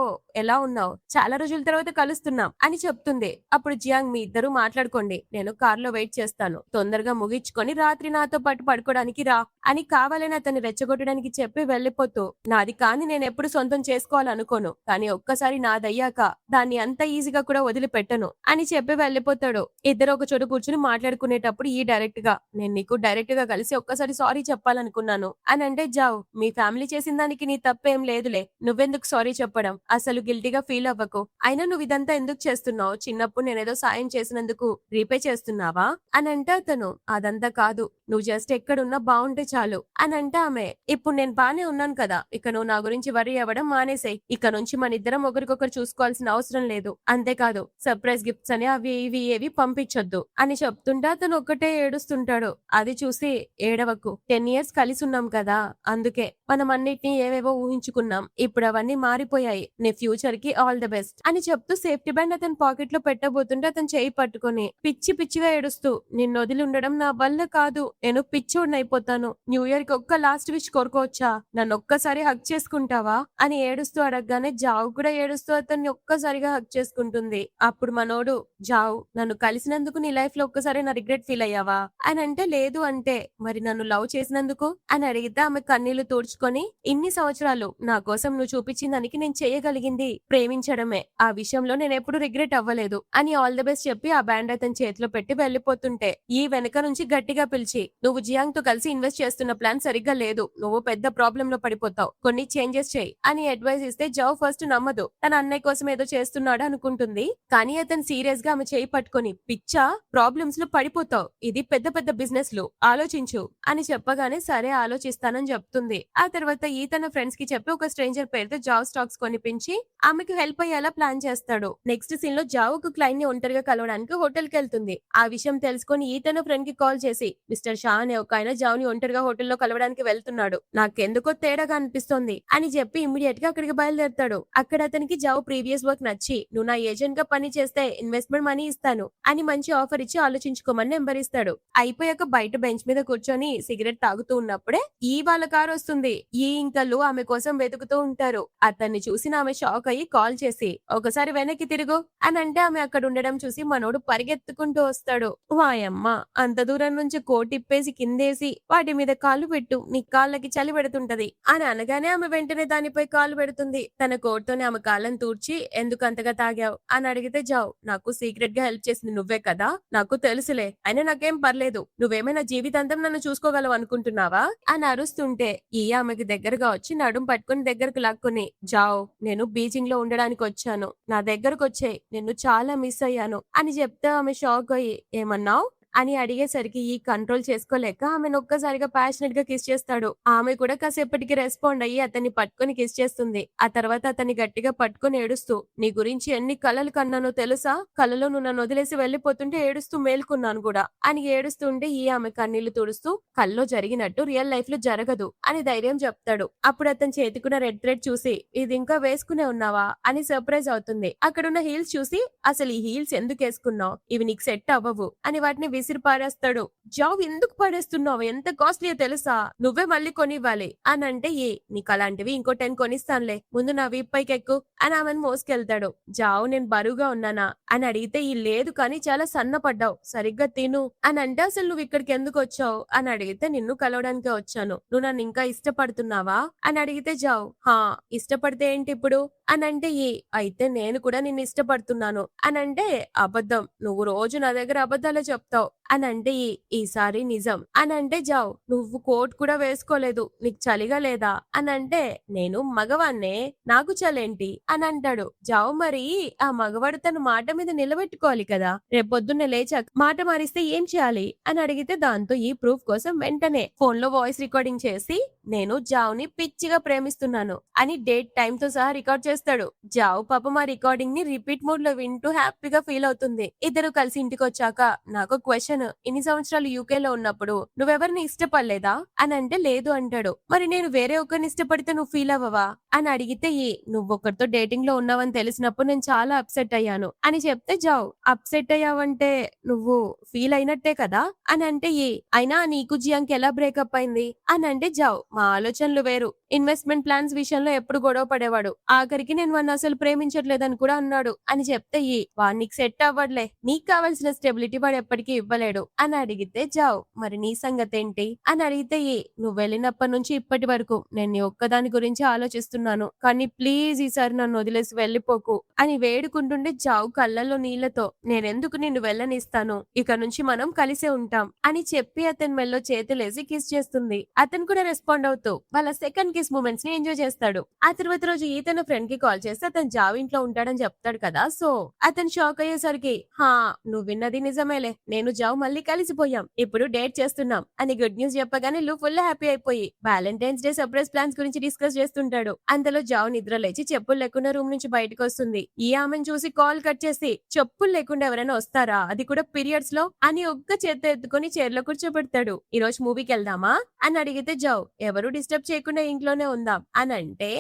ఎలా ఉన్నావు, చాలా రోజుల తర్వాత కలుస్తున్నాం అని చెప్తుంది. అప్పుడు జియాంగ్ మీ ఇద్దరు మాట్లాడుకోండి, నేను కార్లో వెయిట్ చేస్తాను, తొందరగా ముగించుకొని రాత్రి నాతో పాటు పడుకోవడానికి రా అని కావాలని అతన్ని రెచ్చగొట్టడానికి చెప్పి వెళ్లిపోతూ నాది కాని నేను ఎప్పుడు సొంతం చేసుకోవాలనుకోను, కానీ ఒక్కసారి నాదయ్యాక దాన్ని అంత ఈజీగా కూడా వదిలిపెట్టను అని చెప్పి వెళ్లిపోతాడు. ఇద్దరు ఒక చోటు కూర్చుని మాట్లాడుకునేటప్పుడు డైరెక్ట్ గా నేను నీకు డైరెక్ట్ గా కలిసి ఒక్కసారి సారీ చెప్పాలనుకున్నాను అని అంటే జావ్ మీ ఫ్యామిలీ చేసిన దానికి నీ తప్పేం లేదులే, నువ్వెందుకు సారీ చెప్పడం, అసలు గిల్టీగా ఫీల్ అవ్వకు, అయినా నువ్వు ఇదంతా ఎందుకు చేస్తున్నావు, చిన్నప్పుడు నేనేదో సాయం చేసినందుకు రీపే చేస్తున్నావా అని అంటే అతను అదంతా కాదు, నువ్వు జస్ట్ ఎక్కడున్నా బాగుంటే చాలు అని అంటే ఆమె ఇప్పుడు నేను బానే ఉన్నాను కదా, ఇక నువ్వు నా గురించి వరీ అవ్వడం మానేసాయి, ఇక నుంచి మన ఇద్దరం ఒకరికొకరు చూసుకోవాల్సిన అవసరం లేదు, అంతేకాదు సర్ప్రైజ్ గిఫ్ట్స్ అని అవి ఇవి ఏవి పంపించొద్దు అని చెప్తుంటే అతను ఒక్కటే ఏడుస్తుంటాడు. అది చూసి ఏడవకు, 10 years కలిసి ఉన్నాం కదా, అందుకే మనం అన్నిటినీ ఏవేవో ఊహించుకున్నాం, ఇప్పుడు అవన్నీ మారిపోయాయి, నీ ఫ్యూచర్ కి ఆల్ ది బెస్ట్ అని చెప్తూ సేఫ్టీ బ్యాండ్ అతని పాకెట్ లో పెట్టబోతుంటే అతను చేయి పట్టుకుని పిచ్చి పిచ్చిగా ఏడుస్తూ నిన్ను వదిలి ఉండడం నా వల్ల కాదు, నేను పిచ్చోడిని అయిపోతాను, న్యూ ఇయర్ కి ఒక్క లాస్ట్ విష్ కోరుకోవచ్చా, నన్ను ఒక్కసారి హక్ చేసుకుంటావా అని ఏడుస్తూ అడగగానే జావ్ కూడా ఏడుస్తూ అతన్ని ఒక్కసారిగా హక్ చేసుకుంటుంది. అప్పుడు మనోడు జావ్ నన్ను కలిసినందుకు నీ లైఫ్ లో ఒక్కసారి నా రిగ్రెట్ ఫీల్ అయ్యావా అని అంటే లేదు అంటే మరి నన్ను లవ్ చేసినందుకు అని అడిగితే ఆమె కన్నీళ్లు తుడుచుకొని ఇన్ని సంవత్సరాలు నా కోసం నువ్వు చూపించిన దానికి నేను చేయగలిగింది ప్రేమించడమే, ఆ విషయంలో నేను ఎప్పుడు రిగ్రెట్ అవ్వలేదు అని ఆల్ ది బెస్ట్ చెప్పి ఆ బ్యాండ్ అతని చేతిలో పెట్టి వెళ్లిపోతుంటే వెనక నుంచి గట్టిగా పిలిచి నువ్వు జియాంగ్ తో కలిసి ఇన్వెస్ట్ చేస్తున్న ప్లాన్ సరిగ్గా లేదు, నువ్వు పెద్ద ప్రాబ్లం లో పడిపోతావు, కొన్ని చేంజెస్ చేయి అని అడ్వైస్ ఇస్తే జావ్ ఫస్ట్ నమ్మదు, తన అన్నయ్య కోసం ఏదో చేస్తున్నాడు అనుకుంటుంది. కానీ అతను సీరియస్ గా ఆమె చేయి పట్టుకొని పిచ్చా, ప్రాబ్లమ్స్ లో పడిపోతావు, ఇది పెద్ద పెద్ద బిజినెస్ లు ఆలోచించు అని అని చెప్పగానే సరే ఆలోచిస్తానని చెప్తుంది. ఆ తర్వాత తన ఫ్రెండ్స్ కి చెప్పి ఒక స్ట్రేంజర్ పేరుతో జావ్ స్టాక్స్ కొనిపించి ఆమెకు హెల్ప్ అయ్యేలా ప్లాన్ చేస్తాడు. నెక్స్ట్ సీన్ లో జావ్ ఒక క్లయింట్ ని ఒంటరిగా కలవడానికి హోటల్ కి వెళ్తుంది. ఆ విషయం తెలుసుకొని తన ఫ్రెండ్ కి కాల్ చేసి మిస్టర్ షా అనే ఒక ఆయన జావ్ ని ఒంటరిగా హోటల్లో కలవడానికి వెళ్తున్నాడు, నాకెందుకో తేడాగా అనిపిస్తోంది అని చెప్పి ఇమ్మీడియట్ గా అక్కడికి బయలుదేరతాడు. అక్కడ అతనికి జావ్ ప్రీవియస్ వర్క్ నచ్చి నువ్వు నా ఏజెంట్ గా పని చేస్తే ఇన్వెస్ట్మెంట్ మనీ ఇస్తాను అని మంచి ఆఫర్ ఇచ్చి ఆలోచించుకోమని నెంబర్ ఇస్తాడు. అయిపోయాక బయట బెంచ్ మీద కూర్చొని సిగరెట్ తాగుతూ ఉన్నప్పుడే వాళ్ళ కారు వస్తుంది. ఇంకా లూ ఆమె కోసం వెతుకుతూ ఉంటారు. అతన్ని చూసిన ఆమె షాక్ అయ్యి కాల్ చేసి ఒకసారి వెనక్కి తిరుగు అని అంటే ఆమె అక్కడ ఉండడం చూసి మనోడు పరిగెత్తుకుంటూ వస్తాడు. వాయమ్మ, అంత దూరం నుంచి కోట్ ఇప్పేసి కిందేసి వాటి మీద కాళ్ళు పెట్టు, నీ కాళ్ళకి చలి పెడుతుంటది అని అనగానే ఆమె వెంటనే దానిపై కాళ్ళు పెడుతుంది. తన కోట్తోనే ఆమె కాళ్ళని తూర్చి ఎందుకు అంతగా తాగావు అని అడిగితే జావ్ నాకు సీక్రెట్ గా హెల్ప్ చేసింది నువ్వే కదా, నాకు తెలుసులే, అయినా నాకేం పర్లేదు, నువ్వేమైనా జీవితాంతం నన్ను చూసుకోగలవు అనుకుంటున్నావా అని అరుస్తుంటే ఆమెకి దగ్గరగా వచ్చి నడుం పట్టుకుని దగ్గరకు లాక్కుని జావ్ నేను బీజింగ్ లో ఉండడానికి వచ్చాను, నా దగ్గరకు వచ్చేయ్, నిన్ను చాలా మిస్ అయ్యాను అని చెప్తే ఆమె షాక్ అయ్యి ఏమన్నావు అని అడిగేసరికి కంట్రోల్ చేసుకోలేక ఆమెను ఒక్కసారిగా ప్యాషనెట్ గా కిస్ చేస్తాడు. ఆమె కూడా కాసేపటికి రెస్పాండ్ అయ్యి అతన్ని పట్టుకుని కిస్ చేస్తుంది. ఆ తర్వాత అతన్ని గట్టిగా పట్టుకుని ఏడుస్తూ నీ గురించి ఎన్ని కలలు కన్నానో తెలుసా, కలలో నువ్వు నన్ను వదిలేసి వెళ్లిపోతుంటే ఏడుస్తూ మేల్కొన్నాను కూడా అని ఏడుస్తుంటే ఆమె కన్నీళ్లు తుడుస్తూ కల్లో జరిగినట్టు రియల్ లైఫ్ లో జరగదు అని ధైర్యం చెప్తాడు. అప్పుడు అతని చేతికున్న రెడ్ థ్రెడ్ చూసి ఇది ఇంకా వేసుకునే ఉన్నావా అని సర్ప్రైజ్ అవుతుంది. అక్కడున్న హీల్స్ చూసి అసలు ఈ హీల్స్ ఎందుకు వేసుకున్నావు, ఇవి నీకు సెట్ అవ్వవు అని వాటిని విసిరి పారేస్తాడు. జాబ్ ఎందుకు పడేస్తున్నావు, ఎంత కాస్ట్లీయో తెలుసా, నువ్వే మళ్ళీ కొనివ్వాలి అని అంటే నీకు అలాంటివి ఇంకో 10 కొనిస్తానులే, ముందు నా వీప్ పైకి ఎక్కు అని ఆమెను మోసుకెళ్తాడు. జావ్ నేను బరువుగా ఉన్నానా అని అడిగితే లేదు కానీ చాలా సన్నపడ్డావు, సరిగ్గా తిను అని అంటే అసలు నువ్వు ఇక్కడికి ఎందుకు వచ్చావు అని అడిగితే నిన్ను కలవడానికే వచ్చాను, నువ్వు నన్ను ఇంకా ఇష్టపడుతున్నావా అని అడిగితే జావ్ హా ఇష్టపడితే ఏంటి ఇప్పుడు అని అంటే అయితే నేను కూడా నిన్ను ఇష్టపడుతున్నాను అని అంటే అబద్ధం, నువ్వు రోజు నా దగ్గర అబద్ధాలే చెప్తావు అని అంటే ఈసారి నిజం అని అంటే జావ్ నువ్వు కోట్ కూడా వేసుకోలేదు, నీకు చలిగా లేదా అని అంటే నేను మగవాన్నే, నాకు చలేంటి అని అంటాడు. జావ్ మరి ఆ మగవాడు తన మాట మీద నిలబెట్టుకోవాలి కదా, రేపొద్దున్న లేచాక మాట మారిస్తే ఏం చేయాలి అని అడిగితే దాంతో ప్రూఫ్ కోసం వెంటనే ఫోన్ లో వాయిస్ రికార్డింగ్ చేసి నేను జావ్ ని పిచ్చిగా ప్రేమిస్తున్నాను అని డేట్ టైం తో సహా రికార్డ్ చేస్తాడు. జావ్ పాపం ఆ రికార్డింగ్ ని రిపీట్ మోడ్ లో వింటూ హ్యాపీగా ఫీల్ అవుతుంది. ఇద్దరు కలిసి ఇంటికి వచ్చాక నాకు క్వశ్చన్, ఇన్ని సంవత్సరాలు యూకే లో ఉన్నప్పుడు నువ్వెవరిని ఇష్టపడలేదా అని అంటే లేదు అంటాడు. మరి నేను వేరే ఒకరిని ఇష్టపడితే నువ్వు ఫీల్ అవ్వవా అని అడిగితే నువ్వొకరితో డేటింగ్ లో ఉన్నావని తెలిసినప్పుడు నేను చాలా అప్సెట్ అయ్యాను అని చెప్తే జావ్ అప్సెట్ అయ్యావంటే నువ్వు ఫీల్ అయినట్టే కదా అని అంటే అయినా నీకు జియాంకి ఎలా బ్రేకప్ అయింది అని అంటే జావ్ మా ఆలోచనలు వేరు, ఇన్వెస్ట్మెంట్ ప్లాన్స్ విషయంలో ఎప్పుడు గొడవ పడేవాడు, ఆఖరికి నేను వాడిని అసలు ప్రేమించట్లేదని కూడా అన్నాడు అని చెప్తే వాడికి సెట్ అవ్వట్లే, నీకు కావాల్సిన స్టెబిలిటీ వాడు ఎప్పటికీ ఇవ్వలేడు అని అడిగితే జావ్ మరి నీ సంగతి ఏంటి అని అడిగితే నువ్వు వెళ్ళినప్పటి నుంచి ఇప్పటి వరకు నేను నీ ఒక్కదాని గురించి ఆలోచిస్తున్నాను, కానీ ప్లీజ్ ఈసారి నన్ను వదిలేసి వెళ్ళిపోకు అని వేడుకుంటుండే జావ్ కళ్ళల్లో నీళ్లతో నేనెందుకు నిన్ను వెళ్ళనిస్తాను, ఇక నుంచి మనం కలిసే ఉంటాం అని చెప్పి అతని మెల్లో చేతులేసి కిస్ చేస్తుంది. అతను కూడా రెస్పాండ్ అవుతూ వాళ్ళ సెకండ్ కిస్ మూమెంట్స్ ని ఎంజాయ్ చేస్తాడు. ఆ తర్వాత రోజు తన ఫ్రెండ్ కి కాల్ చేస్తే అతను జావ్ ఇంట్లో ఉంటాడని చెప్తాడు కదా, సో అతను షాక్ అయ్యేసరికి హా నువ్వు విన్నది నిజమేలే, నేను జావ్ మళ్ళీ కలిసిపోయాం, ఇప్పుడు డేట్ చేస్తున్నాం అని గుడ్ న్యూస్ చెప్పగానే లూ ఫుల్ హ్యాపీ అయిపోయి వ్యాలంటైన్స్ డే సర్ప్రైజ్ ప్లాన్స్ గురించి డిస్కస్ చేస్తుంటాడు. అంతలో జావ్ నిద్ర లేచి చెప్పులు లేకుండా రూమ్ నుంచి బయటకు వస్తుంది. ఆమెను చూసి కాల్ కట్ చేసి చెప్పులు లేకుండా ఎవరైనా వస్తారా, అది కూడా పీరియడ్స్ లో అని ఒక్క చేత ఎత్తుకుని చైర్లో కూర్చోబెడతాడు. ఈ రోజు మూవీకి వెళ్దామా అని అడిగితే జావ్ ఎవరు డిస్టర్బ్ చేయకుండా ఇంట్లోనే ఉందాం అని అంటే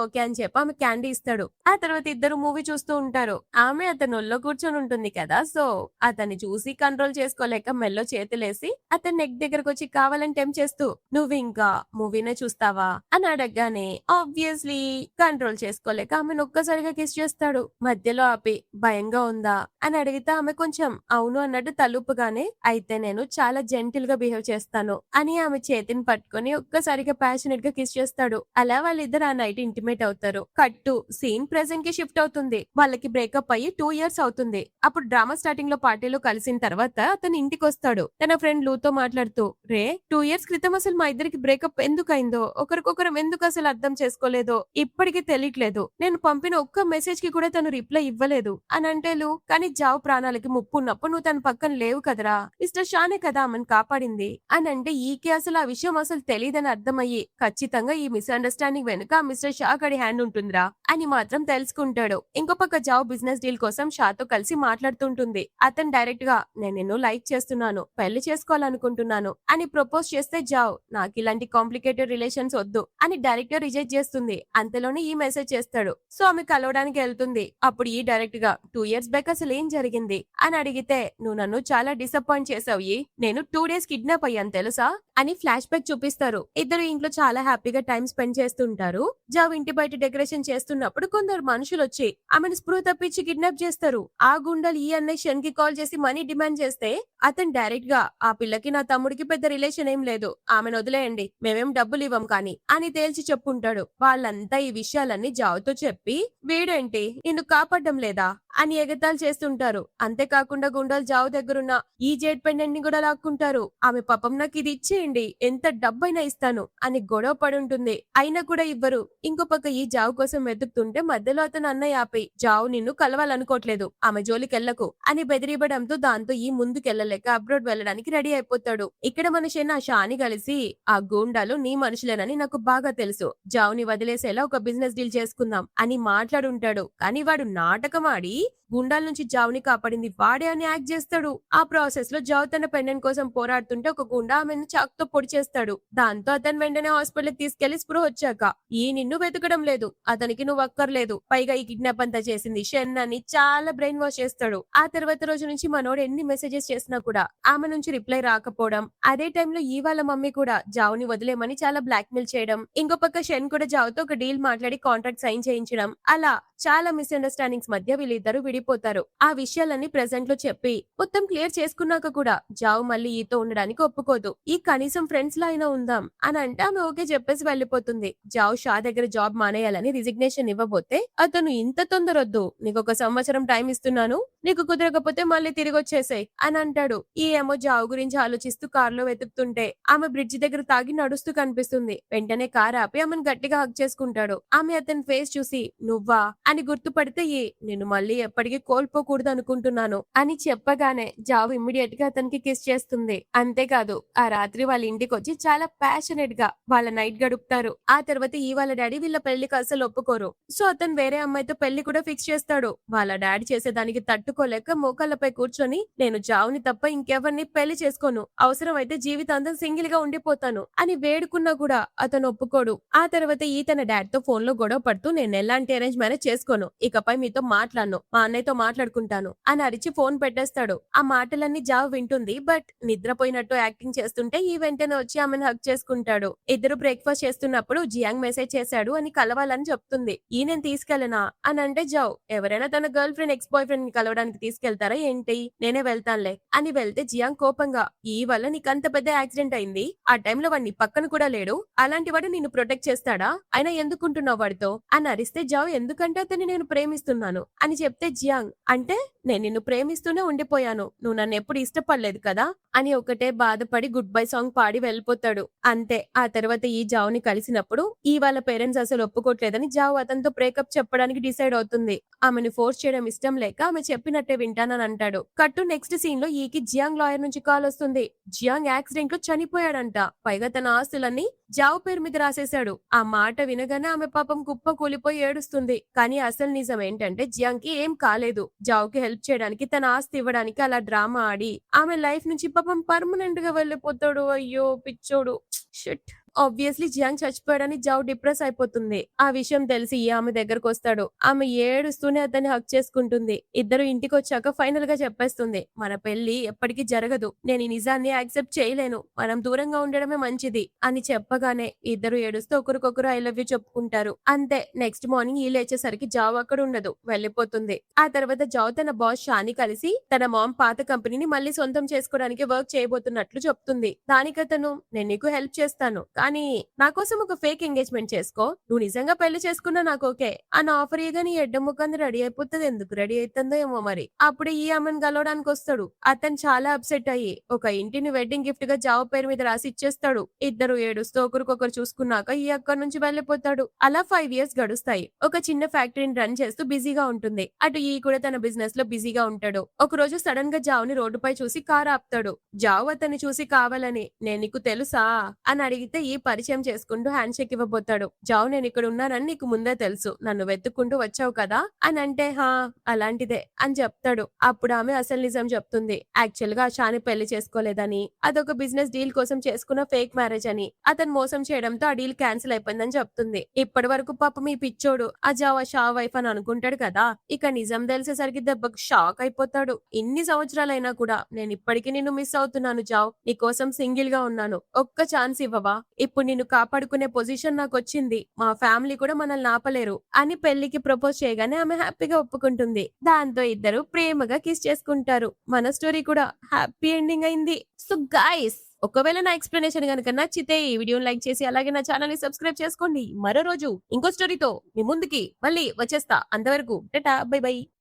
ఓకే అని చెప్పి ఆమె క్యాండీ ఇస్తాడు. ఆ తర్వాత ఇద్దరు మూవీ చూస్తూ ఉంటారు. ఆమె అతను ఒళ్ళో కూర్చొని ఉంటుంది కదా, సో అతన్ని చూసి కంట్రోల్ చేసుకోలేక మెల్లో చేతులేసి అతని నెక్ దగ్గరకు వచ్చి కావాలని టెంప్ చేస్తూ నువ్వు ఇంకా మూవీనే చూస్తావా అని అడగగానే ఆబ్వియస్లీ కంట్రోల్ చేసుకోలేక ఆమెను ఒక్కసారిగా కిస్ చేస్తాడు. మధ్యలో ఆపి భయంగా ఉందా అని అడిగితే ఆమె కొంచెం అవును అన్నట్టు తలుపుగానే అయితే నేను చాలా జెంటిల్ గా బిహేవ్ చేస్తాను అని ఆమె చేతిని పట్టుకొని ఒక్కసారిగా ప్యాషనెట్ గా కిస్ చేస్తాడు. అలా వాళ్ళిద్దరు ఆ నైట్ ఇంటిమేట్ అవుతారు. కట్టు సీన్ ప్రెసెంట్ కి షిఫ్ట్ అవుతుంది. వాళ్ళకి బ్రేకప్ అయ్యి 2 years అవుతుంది. అప్పుడు డ్రామా స్టార్టింగ్ లో పార్టీలో కలిసిన తర్వాత అతను ఇంటికి వస్తాడు. తన ఫ్రెండ్ లూతో మాట్లాడుతూ 2 years క్రితం అసలు మా ఇద్దరికి బ్రేకప్ ఎందుకు అయిందో, ఒకరికొకరం ఎందుకు అసలు అర్థం చేసుకోలేదో ఇప్పటికీ తెలియట్లేదు, నేను పంపిన ఒక్క మెసేజ్ కి కూడా తను రిప్లై ఇవ్వలేదు అని అంటే కానీ జావ్ ప్రాణాలకి ముప్పు ఉన్నప్పుడు నువ్వు తన పక్కన లేవు కదరా, మిస్టర్ షానే కదా ఆమెను కాపాడింది అని అంటే ఈకి అసలు ఆ విషయం అసలు తెలియదని అర్థమయ్యి ఖచ్చితంగా ఈ మిస్అండర్స్టాండింగ్ వెనుక ఆ మిస్టర్ షా గడి హ్యాండ్ ఉంటుందిరా అని మాత్రం తెలుసుకుంటాడు. ఇంకో పక్క జావ్ బిజినెస్ డీల్ కోసం షాతో కలిసి మాట్లాడుతుంటుంది. అతను డైరెక్ట్ గా నేను నిన్ను లైక్ చేస్తున్నాను, పెళ్లి చేసుకోవాలనుకుంటున్నాను అని ప్రపోజ్ చేస్తే జావ్ నాకు ఇలాంటి కాంప్లికేటెడ్ రిలేషన్స్ వద్దు అని డైరెక్ట్ గా రిజెక్ట్ చేస్తుంది. అంతలోనే ఈ మెసేజ్ చేస్తాడు. సో ఆమె కలవడానికి వెళ్తుంది. అప్పుడు ఈ డైరెక్ట్ గా 2 years బ్యాక్ అసలు ఏం జరిగింది అని అడిగితే నువ్వు నన్ను చాలా డిసప్పాయింట్ చేసావు. నేను 2 days కిడ్నాప్ అయ్యాను తెలుసా అని ఫ్లాష్ బ్యాక్ చూపిస్తారు. ఇద్దరు ఇంట్లో చాలా హ్యాపీగా టైం స్పెండ్ చేస్తుంటారు. జావ్ ఇంటి బయట డెకరేషన్ చేస్తున్నప్పుడు కొందరు మనుషులు వచ్చి ఆమెను స్పృహ తప్పించి కిడ్నాప్ చేస్తారు. ఆ గుండెలు ఈ అన్నయ్య షన్ కి కాల్ చేసి మనీ డిమాండ్ చేస్తే అతను డైరెక్ట్ గా ఆ పిల్లకి నా తమ్ముడికి పెద్ద రిలేషన్ ఏం లేదు, ఆమెను వదిలేయండి, మేమేం డబ్బులు ఇవ్వం కానీ అని తేల్చి చెప్పుంటాడు. వాళ్ళంతా ఈ విషయాలన్నీ జావ్తో చెప్పి వీడేంటి నిన్ను కాపాడడం లేదా అని ఎగతాలు చేస్తుంటారు. అంతేకాకుండా గుండాలు జావు దగ్గరున్న ఈ జేడ్ పెండెంట్ ని కూడా లాక్కుంటారు. ఆమె పాపం నాకు ఇది ఇచ్చేయండి, ఎంత డబ్బైనా ఇస్తాను అని గొడవ పడుంటుంది. అయినా కూడా ఇవ్వరు. ఇంకో పక్క ఈ జావు కోసం వెతుకుతుంటే మధ్యలో అతను అన్నయ్య ఆపి జావు నిన్ను కలవాలనుకోవట్లేదు, ఆమె జోలికెళ్లకు అని బెదిరివ్వడంతో దాంతో ఈ ముందుకెళ్లలేక అబ్రాడ్ వెళ్ళడానికి రెడీ అయిపోతాడు. ఇక్కడ మనిషి నా షాని కలిసి ఆ గూండాలు నీ మనుషులేనని నాకు బాగా తెలుసు, జావుని వదిలేసేలా ఒక బిజినెస్ డీల్ చేసుకుందాం అని మాట్లాడుంటాడు. కానీ వాడు నాటకం ఆడి గుండాల నుంచి జావుని కాపాడింది వాడే అని యాక్ట్ చేస్తాడు. ఆ ప్రాసెస్ లో జావ్ తన పెండెంట్ కోసం పోరాడుతుంటే ఒక గుండా ఆమెను చాకుతో పొడి చేస్తాడు. దాంతో అతను వెంటనే హాస్పిటల్ తీసుకెళ్లి స్పృహ వచ్చాక ఈ నిన్ను వెతకడం లేదు, అతనికి నువ్వు అక్కర్లేదు, పైగా ఈ కిడ్నాప్ అంతా చేసింది షన్ అని చాలా బ్రెయిన్ వాష్ చేస్తాడు. ఆ తర్వాత రోజు నుంచి మనోడు ఎన్ని మెసేజెస్ చేసినా కూడా ఆమె నుంచి రిప్లై రాకపోవడం, అదే టైంలో ఈ వాళ్ళ మమ్మీ కూడా జావుని వదిలేమని చాలా బ్లాక్ మెయిల్ చేయడం, ఇంకో పక్క షెన్ కూడా జావ్తో ఒక డీల్ మాట్లాడి కాంట్రాక్ట్ సైన్ చేయించడం, అలా చాలా మిస్అండర్స్టాండింగ్స్ మధ్య వీళ్ళిద్దరూ విడిపోతారు. ఆ విషయాలన్నీ ప్రెసెంట్ లో చెప్పి మొత్తం క్లియర్ చేసుకున్నాక కూడా జావ్ మళ్ళీ ఈతో ఉండడానికి ఒప్పుకోదు. ఈ కనీసం ఫ్రెండ్స్ లా అయినా ఉందాం అని అంటే ఆమె ఓకే చెప్పేసి వెళ్లిపోతుంది. జావ్ షా దగ్గర జాబ్ మానేయాలని రిజిగ్నేషన్ ఇవ్వబోతే అతను ఇంత తొందరొద్దు, నీకు 1 సంవత్సరం టైం ఇస్తున్నాను, నీకు కుదరకపోతే మళ్ళీ తిరిగి వచ్చేసాయి అని అంటాడు. ఈ ఏమో జావ్ గురించి ఆలోచిస్తూ కారులో వెతుకుతుంటే ఆమె బ్రిడ్జి దగ్గర తాగి నడుస్తూ కనిపిస్తుంది. వెంటనే కార్ ఆపి ఆమెను గట్టిగా హగ్ చేసుకుంటాడు. ఆమె అతని ఫేస్ చూసి నువ్వా అని గుర్తుపడితే నేను మళ్ళీ ఎప్పటికీ కోల్పోకూడదు అనుకుంటున్నాను అని చెప్పగానే జావ్ ఇమ్మీడియట్ గా అతనికి కిస్ చేస్తుంది. అంతేకాదు ఆ రాత్రి వాళ్ళ ఇంటికి వచ్చి చాలా ప్యాషనెట్ గా వాళ్ళ నైట్ గడుపుతారు. ఆ తర్వాత ఈ వాళ్ళ డాడీ వీళ్ళ పెళ్లికి అసలు ఒప్పుకోరు. సో అతను వేరే అమ్మాయితో పెళ్లి కూడా ఫిక్స్ చేస్తాడు. వాళ్ళ డాడీ చేసేదానికి తట్టుకోలేక మోకాళ్ళపై కూర్చొని నేను జావుని తప్ప ఇంకెవరిని పెళ్లి చేసుకోను, అవసరం అయితే జీవితాంతం సింగిల్ గా ఉండిపోతాను అని వేడుకున్నా కూడా అతను ఒప్పుకోడు. ఆ తర్వాత ఈ తన డాడ్ తో ఫోన్ లో గొడవ పడుతూ నేను ఎలాంటి అరేంజ్ మ్యారేజ్ చేసుకోను, ఇకపై మీతో మాట్లాడను, మా అన్నయ్యతో మాట్లాడుకుంటాను అని అరిచి ఫోన్ పెట్టేస్తాడు. ఆ మాటలన్నీ జావ్ వింటుంది. బట్ నిద్రపోయినట్టు యాక్టింగ్ చేస్తుంటే ఈ వెంటనే వచ్చి ఆమెను హక్ చేసుకుంటాడు. ఇద్దరు బ్రేక్ఫాస్ట్ చేస్తున్నప్పుడు జియాంగ్ మెసేజ్ చేశాడు అని కలవాలని చెప్తుంది. నేను తీసుకెళ్ళనా అని అంటే జావ్ ఎవరైనా తన girl friend X boy friend ని కలవడానికి తీసుకెళ్తారా ఏంటి, నేనే వెళ్తానులే అని వెళ్తే జియాంగ్ కోపంగా ఈ వల్ల నీకు అంత పెద్ద యాక్సిడెంట్ అయింది, ఆ టైంలో వాడిని పక్కన కూడా లేడు, అలాంటి వాడు నిన్ను ప్రొటెక్ట్ చేస్తాడా, అయినా ఎందుకుంటున్నావు వాడితో అని అరిస్తే జావ్ ఎందుకంటే అతన్ని నేను ప్రేమిస్తున్నాను అని చెప్తే జియాంగ్ అంటే నేను నిన్ను ప్రేమిస్తూనే ఉండిపోయాను, నువ్వు నన్ను ఎప్పుడు ఇష్టపడలేదు కదా అని ఒకటే బాధపడి గుడ్ బై సాంగ్ పాడి వెళ్ళిపోతాడు. అంతే. ఆ తర్వాత ఈ జావ్ని కలిసినప్పుడు ఈ వాళ్ళ పేరెంట్స్ అసలు ఒప్పుకోవట్లేదని జావ్ అతనితో బ్రేకప్ చెప్పడానికి డిసైడ్ అవుతుంది. ఆమెను ఫోర్స్ చేయడం ఇష్టం లేక ఆమె చెప్పినట్టే వింటానని అంటాడు. కట్టు నెక్స్ట్ సీన్ లో ఈకి జియాంగ్ లాయర్ నుంచి కాల్ వస్తుంది. జియాంగ్ యాక్సిడెంట్ లో చనిపోయాడంట, పైగా తన ఆస్తులన్నీ జావ్ పేరు మీద రాసేశాడు. ఆ మాట వినగానే ఆమె పాపం కుప్ప కూలిపోయి ఏడుస్తుంది. కానీ అసలు నిజం ఏంటంటే జియాంగ్ కి ఏం కాలేదు. జావ్ కి హెల్ప్ చేయడానికి తన ఆస్తి ఇవ్వడానికి అలా డ్రామా ఆడి ఆమె లైఫ్ నుంచి పాపం పర్మనెంట్ గా వెళ్ళిపోతాడు. అయ్యో పిచ్చోడు. షిట్. ఆబ్వియస్లీ జియాంగ్ చచ్చిపోయాడని జావ్ డిప్రెస్ అయిపోతుంది. ఆ విషయం తెలిసి ఆమె దగ్గరకు వస్తాడు. ఆమె ఏడుస్తూనే అతన్ని హక్ చేసుకుంటుంది. ఇద్దరు ఇంటికి వచ్చాక ఫైనల్ గా చెప్పేస్తుంది, మన పెళ్లి ఎప్పటికీ జరగదు, నేను ఈ నిజాన్ని యాక్సెప్ట్ చేయలేను, మనం దూరంగా ఉండడమే మంచిది అని చెప్పగానే ఇద్దరు ఏడుస్తూ ఒకరికొకరు ఐ లవ్ యూ చెప్పుకుంటారు. అంతే. నెక్స్ట్ మార్నింగ్ ఈ లేచేసరికి జావ్ అక్కడ ఉండదు, వెళ్ళిపోతుంది. ఆ తర్వాత జావ్ తన బాస్ షాని కలిసి తన మామ్ పాత కంపెనీని మళ్ళీ సొంతం చేసుకోవడానికి వర్క్ చేయబోతున్నట్లు చెప్తుంది. దానికి అతను నేను నీకు హెల్ప్ చేస్తాను, కానీ నా కోసం ఒక ఫేక్ ఎంగేజ్మెంట్ చేసుకో. నువ్వు నిజంగా పెళ్లి చేసుకున్నా నాకు ఓకే అని ఆఫర్ ఇయ్యగానే ఈ ఎడ్డ ముఖంది రెడీ అయిపోతది. ఎందుకు రెడీ అయితుందో ఏమో మరి. అప్పుడు ఈ ఆమెను కలవడానికి వస్తాడు. అతను చాలా అప్సెట్ అయ్యి ఒక ఇంటిని వెడ్డింగ్ గిఫ్ట్ గా జాబ్ పేరు మీద రాసి ఇచ్చేస్తాడు. ఇద్దరు ఏడుస్తూ ఒకరికొకరు చూసుకున్నాక ఈ అక్కడి నుంచి వెళ్ళిపోతాడు. అలా 5 ఇయర్స్ గడుస్తాయి. ఒక చిన్న ఫ్యాక్టరీని రన్ చేస్తూ బిజీగా ఉంటుంది. అటు ఈ కూడా తన బిజినెస్ లో బిజీగా ఉంటాడు. ఒక రోజు సడన్ గా జావ్ని రోడ్డుపై చూసి కారు ఆపుతాడు. జావ్ అతన్ని చూసి కావాలని నేను నీకు తెలుసా అని అడిగితే ఈ పరిచయం చేసుకుంటూ హ్యాండ్ షేక్ ఇవ్వబోతాడు. జావ్ నేను ఇక్కడ ఉన్నానని నీకు ముందే తెలుసు. నన్ను వెతుక్కుంటూ వచ్చావు కదా అని అంటే హా అలాంటిదే అని చెప్తాడు. అప్పుడు ఆమె అసలు నిజం చెప్తుంది. యాక్చువల్ గా షాని పెళ్లి చేసుకోలేదని, అదొక బిజినెస్ డీల్ కోసం చేసుకున్న ఫేక్ మ్యారేజ్ అని, అతను మోసం చేయడంతో ఆ డీల్ క్యాన్సిల్ అయిపోయిందని చెప్తుంది. ఇప్పటి వరకు పాపం ఈ పిచ్చోడు ఆ జావ్ ఆ షా వైఫ్ అని అనుకుంటాడు కదా, ఇక నిజం తెలిసేసరికి దెబ్బకు షాక్ అయిపోతాడు. ఇన్ని సంవత్సరాలైనా కూడా నేను ఇప్పటికీ నిన్ను మిస్ అవుతున్నాను జావ్. నీ కోసం సింగిల్ గా ఉన్నాను. ఒక్క ఛాన్స్ ఇవ్వవా? ఇప్పుడు నిన్ను కాపాడుకునే పొజిషన్ నాకు వచ్చింది. మా ఫ్యామిలీ కూడా మనల్ని ఆపలేరు అని పెళ్లికి ప్రపోజ్ చేయగానే ఆమె హ్యాపీగా ఒప్పుకుంటుంది. దాంతో ఇద్దరు ప్రేమగా కిస్ చేసుకుంటారు. మన స్టోరీ కూడా హ్యాపీ ఎండింగ్ అయింది. సో గైస్, ఒకవేళ నా ఎక్స్ప్లెనేషన్ గనుక నచ్చితే ఈ వీడియోని లైక్ చేసి అలాగే నా ఛానల్ ని సబ్స్క్రైబ్ చేసుకోండి. మరో రోజు ఇంకో స్టోరీతో మీ ముందుకి మళ్ళీ వచ్చేస్తా. అంతవరకు టాటా బై బై.